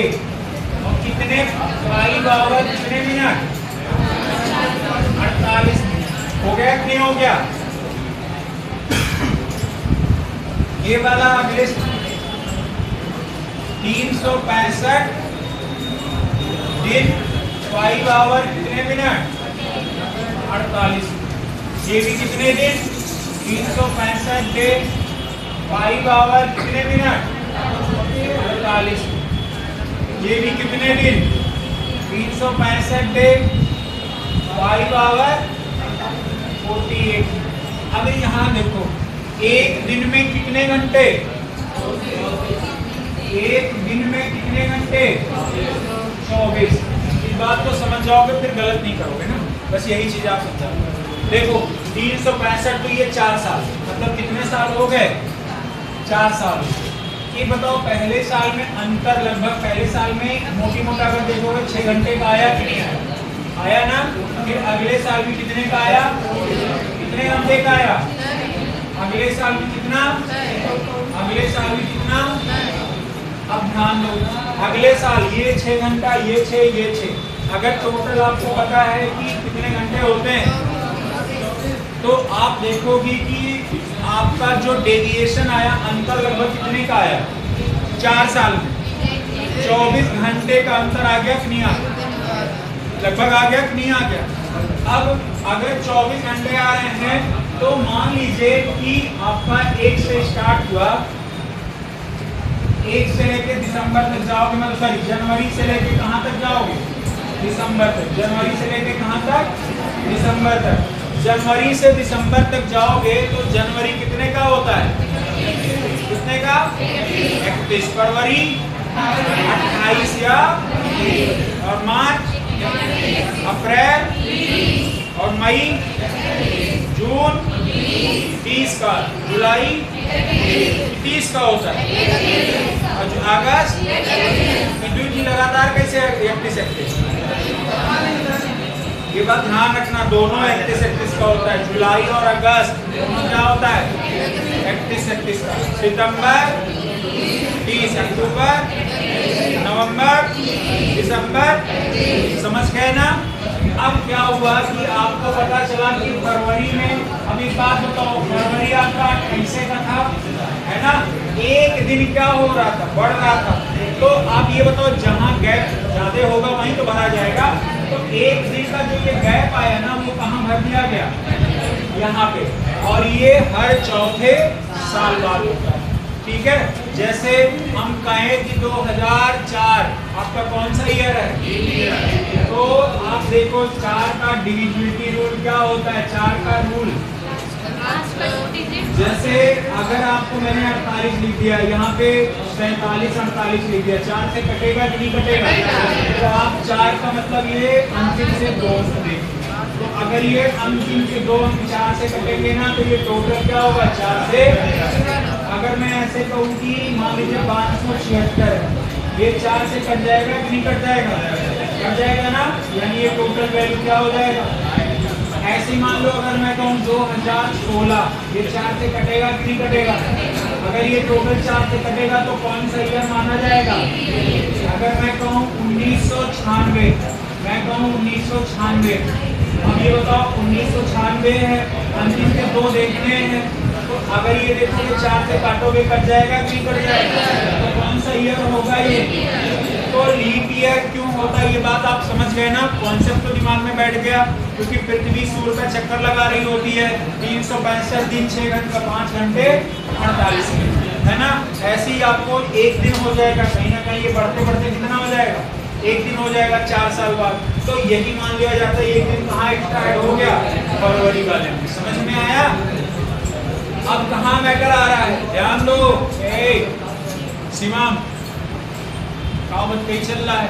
और कितने 5 आवर, कितने मिनट? 48 मिनट। हो गया कि नहीं हो गया? ये वाला अगले 365 दिन 5 आवर, कितने मिनट? 48। ये भी कितने दिन? 365 डे 5 आवर, कितने मिनट? 48। ये भी कितने दिन? 365 डे 5 आवर 48। अब यहाँ देखो, एक दिन में कितने घंटे? एक दिन में कितने घंटे? 24। इस बात को समझ जाओगे फिर गलत नहीं करोगे ना, बस यही चीज आप समझाओ। देखो 365 तो ये 4 साल, मतलब कितने साल हो गए? 4 साल। ये बताओ पहले साल में अंतर लगभग, पहले साल में मोटी मोटा अगर देखोगे 6 घंटे का आया कि नहीं आया? आया ना। फिर अगले साल भी कितने का आया? कितने घंटे का आया? अगले साल भी कितना? अगले साल भी कितना? अब ध्यान दो, अगले साल ये 6 घंटा, ये 6, ये 6, अगर टोटल आपको पता है कि कितने घंटे होते हैं, तो आप देखोगे कि आपका जो डेविएशन आया, अंतर लगभग कितने का आया? 4 साल में 24 घंटे का अंतर आ गया कि नहीं आ गया? लगभग आ गया कि नहीं आ गया? अब अगर 24 घंटे आ रहे हैं, तो मान लीजिए कि आपका 1 से स्टार्ट हुआ, 1 से लेके दिसंबर तक जाओगे, मतलब सॉरी जनवरी से लेके कहाँ तक जाओगे? दिसंबर तक। जनवरी से लेके कहाँ तक? दिसंबर तक। जनवरी से दिसंबर तक जाओगे तो जनवरी कितने का होता है? कितने का? 31। फरवरी 28 या, और मार्च, अप्रैल और मई, जून 30 का, जुलाई 30 का होता है, और अगस्त की लगातार कैसे 31 ये बात ध्यान रखना, दोनों 31 का होता है, जुलाई और अगस्त दोनों क्या होता है 31 का। सितंबर 30, अक्टूबर, नवंबर, दिसंबर, समझ गए ना। अब क्या हुआ कि आपको पता चला कि फरवरी में, अब एक बात बताओ, फरवरी आपका 28 का था, है ना, एक दिन क्या हो रहा था, बढ़ रहा था। तो आप ये बताओ, जहां गैप ज्यादा होगा वहीं तो भरा जाएगा। तो एक दिन का जो ये गैप आया ना, वो कहाँ भर दिया गया, यहाँ पे, और ये हर चौथे साल बाद होता है, ठीक है। जैसे हम कहें कि 2004 आपका कौन सा ईयर है, तो आप देखो 4 का डिविजिबिलिटी रूल क्या होता है, 4 का रूल, जैसे अगर आपको मैंने 48 लिख दिया, यहाँ पे 47, 48 लिख दिया, 4 से कटेगा कि नहीं कटेगा, तो आप 4 का मतलब ये अंतिम से 2 देखें, तो अगर ये अंतिम के 2 अंक 4 से कटेंगे ना, तो ये टोटल क्या होगा 4 से। अगर मैं ऐसे कहूँ कि मान लीजिए 576, ये 4 से कट जाएगा कि नहीं कट जाएगा, कट जाएगा ना, यानी ये टोटल वैल्यू क्या हो जाएगा। ऐसे मान लो अगर मैं कहूँ 2016, ये 4 से कटेगा कि नहीं कटेगा, अगर ये टोटल 4 से कटेगा तो कौन सा ईयर माना जाएगा। अगर मैं कहूँ 1996, मैं कहूँ 1996, अब ये बताओ 1996 है, अंतिम के 2 देखने हैं, तो अगर ये देखोगे 4 से काटोगे कट जाएगा कि नहीं कट जाएगा, तो कौन सा ईयर होगा ये। तो लीप ईयर क्यों होता है, ये बात आप समझ गए ना, कॉन्सेप्ट तो दिमाग में बैठ गया, क्योंकि पृथ्वी सूर्य का चक्कर लगा रही होती है 365 दिन 6 घंटे 5 घंटे 48 मिनट, है ना। ऐसे ही आपको एक दिन हो जाएगा, कहीं ना कहीं ये बढ़ते बढ़ते कितना हो जाएगा, एक दिन हो जाएगा 4 साल बाद। तो यही मान लिया जाता है एक दिन कहाँ एक्स्ट्रा ऐड हो गया, फरवरी वाले में। समझ में आया। अब कहाँ मैटर आ रहा है, ध्यान दो। सीमाम मत कहीं चल रहा है,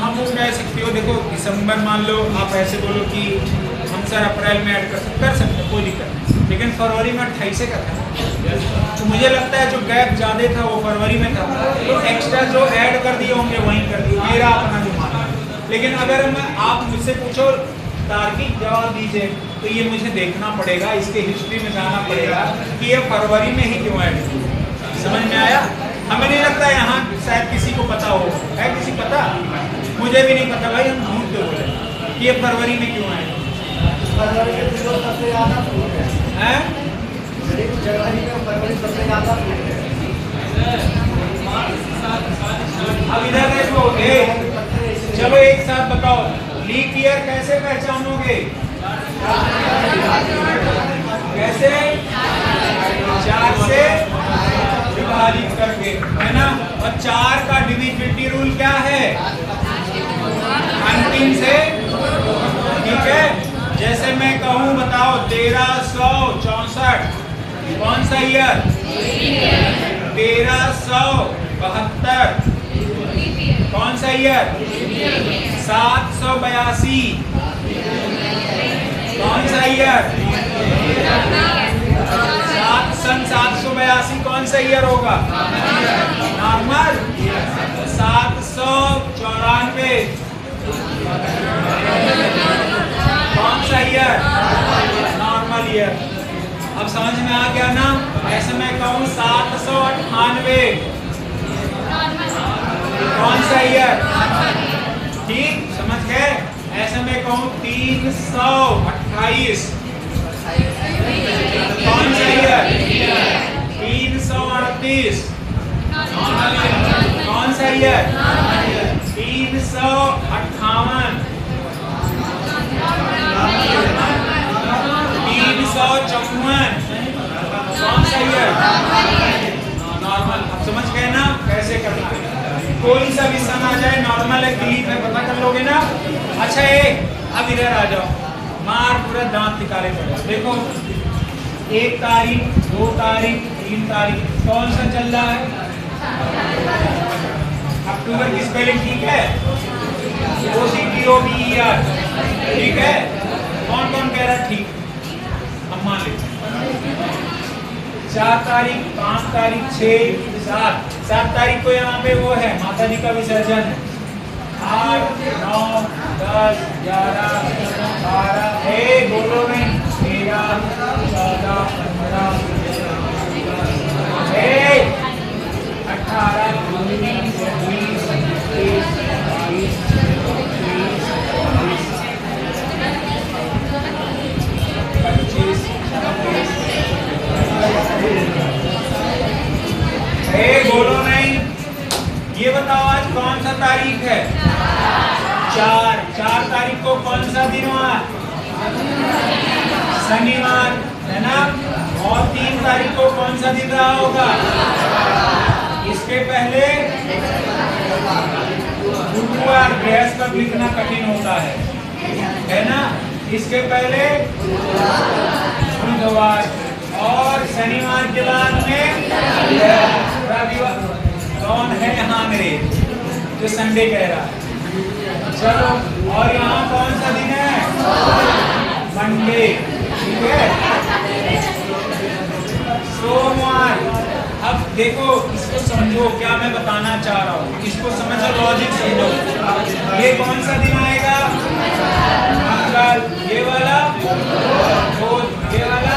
हम वो कह सकते हो, देखो दिसंबर मान लो, आप ऐसे बोलो कि हम सर अप्रैल में ऐड कर सकते, कोई दिक्कत नहीं, लेकिन फरवरी में 28 का था, तो मुझे लगता है जो गैप ज्यादा था वो फरवरी में था, तो एक्स्ट्रा जो ऐड कर दिए होंगे वहीं कर दिए, मेरा अपना जो मानना है। लेकिन अगर मैं आप मुझसे पूछो तार्किक जवाब दीजिए, तो ये मुझे देखना पड़ेगा, इसके हिस्ट्री में जाना पड़ेगा कि ये फरवरी में ही क्यों ऐड किया। समझ में आया। हमें नहीं लगता यहाँ शायद किसी को पता हो, है किसी पता, मुझे भी नहीं पता भाई, हम ढूंढते बोले कि ये फरवरी में क्यों ऐड है। अब इधर देखो, चलो एक साथ बताओ, लीप ईयर कैसे पहचानोगे, कैसे, 4 से विभाजित करके, है ना। और 4 का डिविजिबिलिटी रूल क्या है, अंतिम से, ठीक है। जैसे मैं कहूँ बताओ 1364 कौन सा ईयर, 1372 कौन सा ईयर, 782 कौन सा ईयर, 782 कौन सा ईयर होगा, नॉर्मल। 794 कौन सा ईयर, नॉर्मल ईयर। अब समझ में आ गया ना। ऐसे मैं कहूँ 798 कौन सा ईयर, ठीक, समझ गए। ऐसे मैं कहूँ 328 कौन सा ईयर, 338 कौन सा ईयर, 358 354 कौन सा ईयर, नॉर्मल। अब समझ गए ना कैसे करना है। कोई सा भी सन आ जाए, नॉर्मल है, डिलीट है, पता कर लोगे ना। अच्छा अब इधर आ जाओ। मार पूरा दांत निकाले पड़े। देखो 1 तारीख 2 तारीख 3 तारीख कौन सा चल रहा है? अक्टूबर की स्पेलिंग ठीक है? OCTOBER ठीक है? कौन कौन कह रहा है ठीक? हम मान लेते हैं 4 तारीख 5 तारीख 6 7 तारीख को यहाँ पे वो है माता जी का विसर्जन है। 8 9 10 11 12 बोलो नहीं 13 14 15 18 19 20 21 बोलो नहीं। ये बताओ आज कौन सा तारीख है? 4 तारीख को कौन सा दिन हुआ? शनिवार है ना। और 3 तारीख को कौन सा दिन रहा होगा? इसके पहले गुरुवार, बृहस्पति लिखना कठिन होता है ना। इसके पहले बुधवार और शनिवार के बाद में रविवार। कौन है यहाँ मेरे जो संडे कह रहा है? चलो, और यहाँ कौन सा दिन है? मंडे ठीक है। सोमवार। अब देखो इसको समझो क्या मैं बताना चाह रहा हूँ, इसको समझो, लॉजिक समझो। ये कौन सा दिन आएगा? मंगल। ये वाला बुध, ये वाला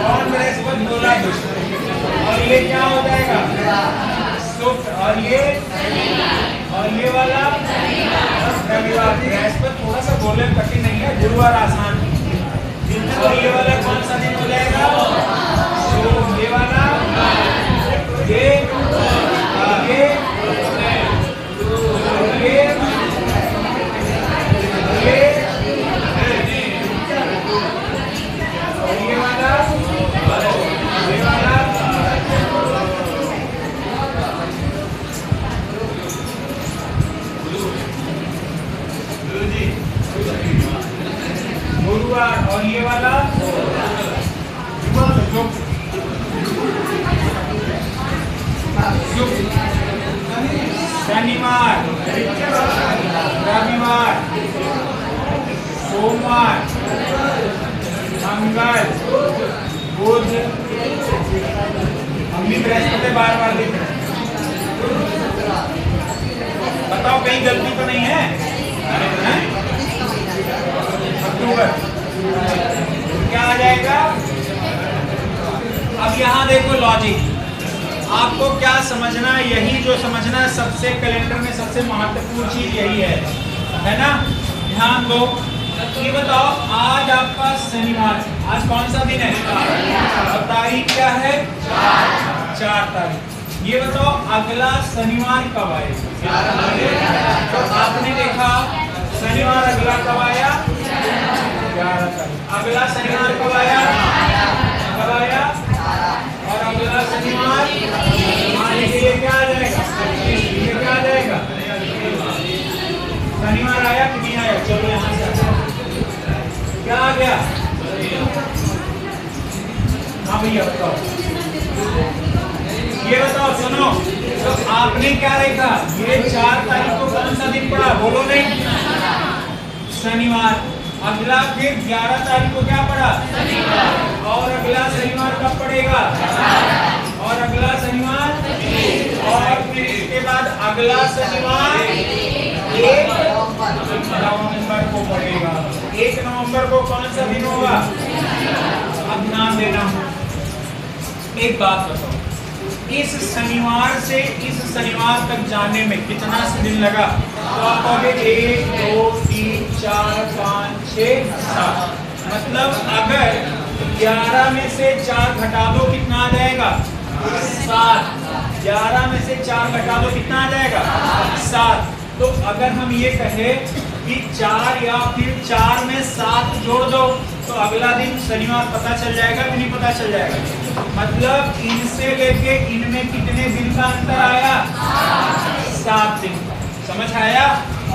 और बृहस्पति बोला। और ये क्या हो जाएगा? शुक्र। और ये वाला रविवार। बृहस्पति थोड़ा सा बोलने में कठिन नहीं है, गुरुवार आसान। और ये वाला कौन सा दिन हो जाएगा? सोम। ये वाला गुरुवार। और ये वाला शनिवार, रविवार, सोमवार, मंगल, बुध। हम भी बृहस्पति बार बार लिख रहे हैं। बताओ कहीं गलती तो नहीं है? अक्टूबर क्या आ जाएगा? अब यहाँ देखो लॉजिक, आपको क्या समझना है? यही जो समझना है सबसे, कैलेंडर में सबसे महत्वपूर्ण चीज यही है ना। ध्यान दो। ये बताओ आज आपका शनिवार, आज कौन सा दिन है? और तारीख क्या है? 4 तारीख। ये बताओ अगला शनिवार कब आएगा? तो आपने देखा शनिवार अगला कब आया? 11 तारीख। अगला शनिवार कब आया? और अगला शनिवार ये क्या आ जाएगा? ये क्या आ जाएगा? शनिवार आया कि नहीं आया? चलो यहाँ से क्या आ गया? हाँ भैया बताओ। ये बताओ, सुनो, तो आपने क्या देखा? ये 4 तारीख को कौन सा दिन पड़ा? बोलो नहीं। शनिवार। अगला फिर 11 तारीख को क्या पड़ा? और अगला शनिवार कब पड़ेगा? और अगला शनिवार, और फिर इसके बाद अगला शनिवार 1 नवंबर को पड़ेगा। 1 नवंबर को कौन सा दिन होगा? अब ध्यान देना। एक बात बताओ, इस शनिवार से इस शनिवार तक जाने में कितना दिन लगा? तो आप कहोगे 1 2 3 4 5 6 7। मतलब अगर 11 में से 4 घटा दो कितना आ जाएगा? 7। 11 में से 4 घटा दो कितना आ जाएगा? 7। तो अगर हम ये कहें कि 4 या फिर 4 में 7 जोड़ दो तो अगला दिन शनिवार पता चल जाएगा कि नहीं पता चल जाएगा? मतलब इनसे लेके इनमें कितने दिन का अंतर आया? 7 दिन। समझ आया?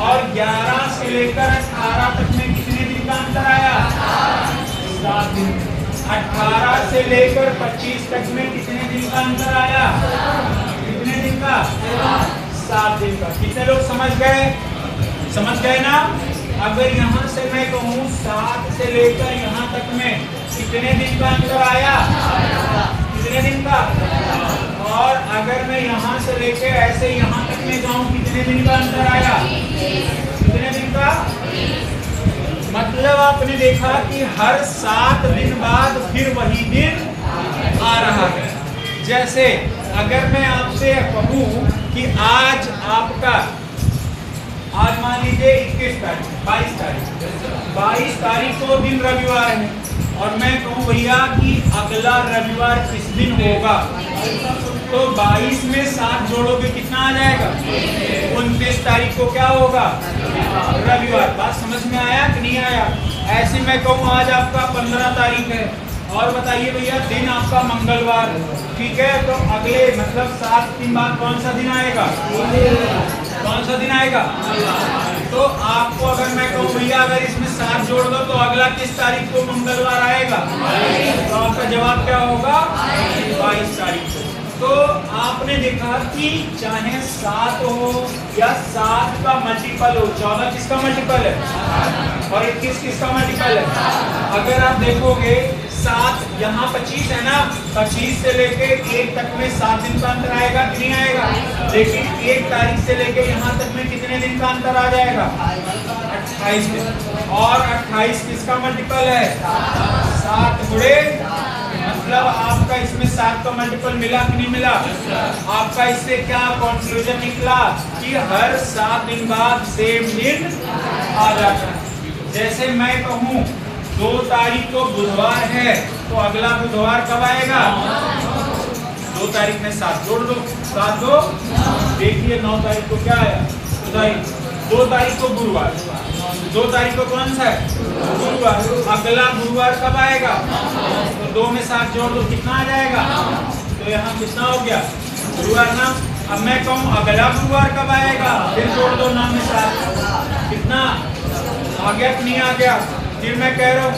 और 11 से लेकर 18 तक में कितने दिन का अंतर आया? 7 दिन। 18 से लेकर 25 तक में कितने दिन का अंतर आया? कितने दिन का? 7 दिन का। कितने लोग समझ गए? समझ गए ना? अगर यहाँ से मैं कहूँ 7 से लेकर यहाँ तक में कितने दिन का अंतर आया? कितने दिन का? और अगर मैं यहाँ से लेकर ऐसे यहाँ तक में जाऊँ कितने दिन का अंतर आया? कितने दिन का? मतलब आपने देखा कि हर 7 दिन बाद फिर वही दिन आ रहा है। जैसे अगर मैं आपसे कहूँ कि आज आपका, आज मान लीजिए 21 तारीख, 22 तारीख को दिन रविवार है और मैं कहूँ भैया कि अगला रविवार किस दिन होगा, तो 22 में 7 जोड़ोगे कितना आ जाएगा? 29 तारीख को क्या होगा? रविवार। बात समझ में आया कि नहीं आया? ऐसे मैं कहूँ आज आपका 15 तारीख है और बताइए भैया दिन आपका मंगलवार, ठीक है, तो अगले मतलब 7 दिन बाद कौन सा दिन आएगा? कौन सा दिन आएगा? तो आपको अगर मैं कहूँ भैया अगर इसमें 7 जोड़ दो तो अगला किस तारीख को मंगलवार आएगा? तो आपका जवाब क्या होगा? 22 तारीख को। तो आपने देखा कि चाहे 7 हो या 7 का मल्टीपल हो, 14 किसका मल्टीपल है और 21 किसका मल्टीपल है? अगर आप देखोगे 7 यहाँ 25 है ना, 25 से लेके 1 तक में 7 दिन का अंतर आएगा कि नहीं आएगा? लेकिन 1 तारीख से लेके यहाँ तक में कितने दिन का अंतर आ जाएगा? 28 दिन। और 28 किसका मल्टीपल है? 7 गुणे, मतलब आपका इसमें 7 का मल्टीपल मिला कि नहीं मिला? आपका इससे क्या कंक्लूजन निकला कि हर 7 दिन बाद सेम दिन आ जाता है। जैसे मैं कहूँ 2 तारीख को बुधवार है तो अगला बुधवार कब आएगा? 2 तारीख में 7 जोड़ दो, 7 2, देखिए 9 तारीख को क्या आया? 2 तारीख को गुरुवार, 2 तारीख को कौन सा है? गुरुवार। अगला गुरुवार कब आएगा? तो 2 में 7 जोड़ दो, कितना आ जाएगा? तो यहाँ कितना हो गया? गुरुवार ना। अब मैं कहूँ अगला गुरुवार कब आएगा? फिर जोड़ दो 9 में 7, कितना आ गया कि नहीं आ गया? फिर मैं कह रहा हूँ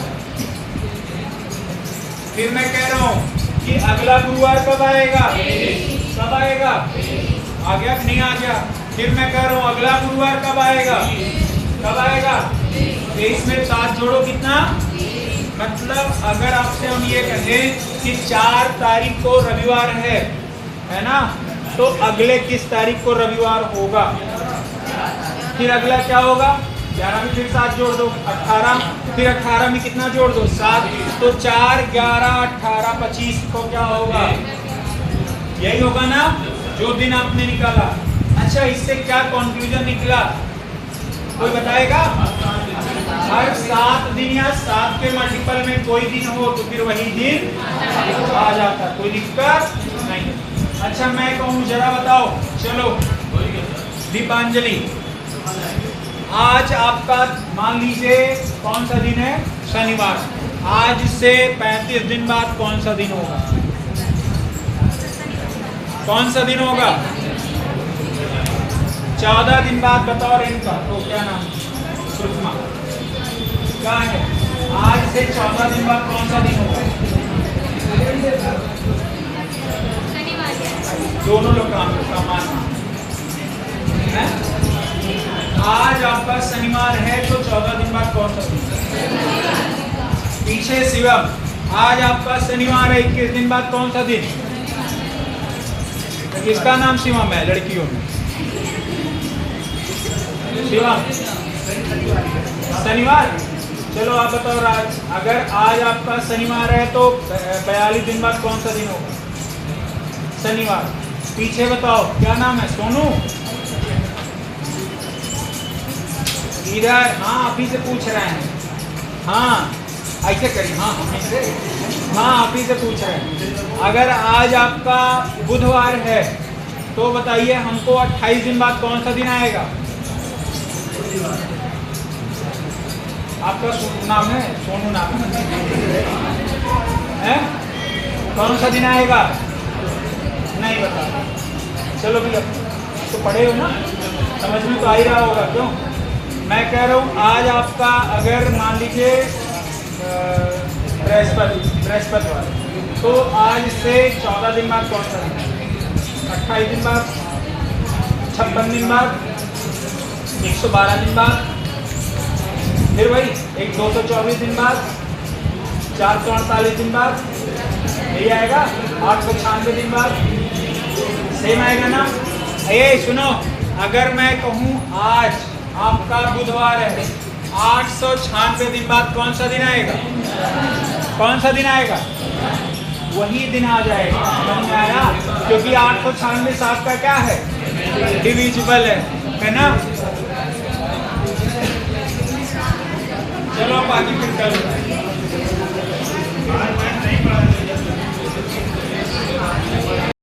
कि अगला गुरुवार कब आएगा? कब आएगा? आ गया कि नहीं आ गया? फिर मैं कह रहा हूँ अगला गुरुवार कब आएगा? कब आएगा? 23 में 7 जोड़ो, कितना? मतलब अगर आपसे हम ये कहें कि 4 तारीख को रविवार है ना, तो अगले किस तारीख को रविवार होगा? फिर अगला क्या होगा? 11 में फिर 7 जोड़ दो, 18, फिर 18 में कितना जोड़ दो? 7। तो 4 11 18 25 को क्या होगा? यही होगा ना जो दिन आपने निकाला। अच्छा, इससे क्या कंक्लूजन निकला? कोई बताएगा? हर 7 दिन या 7 के मल्टीपल में कोई दिन हो तो फिर वही दिन आ जाता, कोई दिक्कत नहीं। अच्छा, मैं कहूँ जरा बताओ, चलो दीपांजलि, आज आपका मान लीजिए कौन सा दिन है? शनिवार। आज से 35 दिन बाद कौन सा दिन होगा? कौन सा दिन होगा? 14 दिन बाद बताओ इनका, तो क्या नाम? सुषमा। क्या है? आज से 14 दिन बाद कौन सा दिन होगा? दोनों लोग काम समान है। आज आपका शनिवार है तो 14 दिन बाद कौन सा दिन? पीछे शिवम, आज आपका शनिवार है, 21 दिन बाद कौन सा दिन? किसका नाम शिवम है लड़कियों में? शिवम, शनिवार। चलो आप बताओ राज, अगर आज आपका शनिवार है तो 42 दिन बाद कौन सा दिन होगा? शनिवार। पीछे बताओ क्या नाम है? सोनू। इधर, हाँ आप ही से पूछ रहे हैं। हाँ ऐसे करिए, हाँ आप ही से पूछ रहे हैं। अगर आज आपका बुधवार है तो बताइए हमको 28 दिन बाद कौन सा दिन आएगा? आपका नाम है? सोनू नाम है? कौन सा दिन आएगा? नहीं बता। चलो भैया, तो पढ़े हो ना, समझ में तो आ ही रहा होगा, क्यों मैं कह रहा हूँ आज आपका अगर मान लीजिए बृहस्पतिवार, तो आज से 14 दिन बाद कौन सा दिन है? 28 दिन बाद, 56 दिन बाद, 112 दिन बाद, फिर वही एक 224 दिन बाद, 448 दिन बाद, यही आएगा 896 दिन बाद, सेम आएगा ना। ये सुनो, अगर मैं कहूँ आज आपका बुधवार है, 896 दिन बाद कौन सा दिन आएगा? कौन सा दिन आएगा? वही दिन आ जाएगा। समझ में आया? क्योंकि 896 7 का क्या है? डिविजिबल है ना। चलो बाकी फिर कल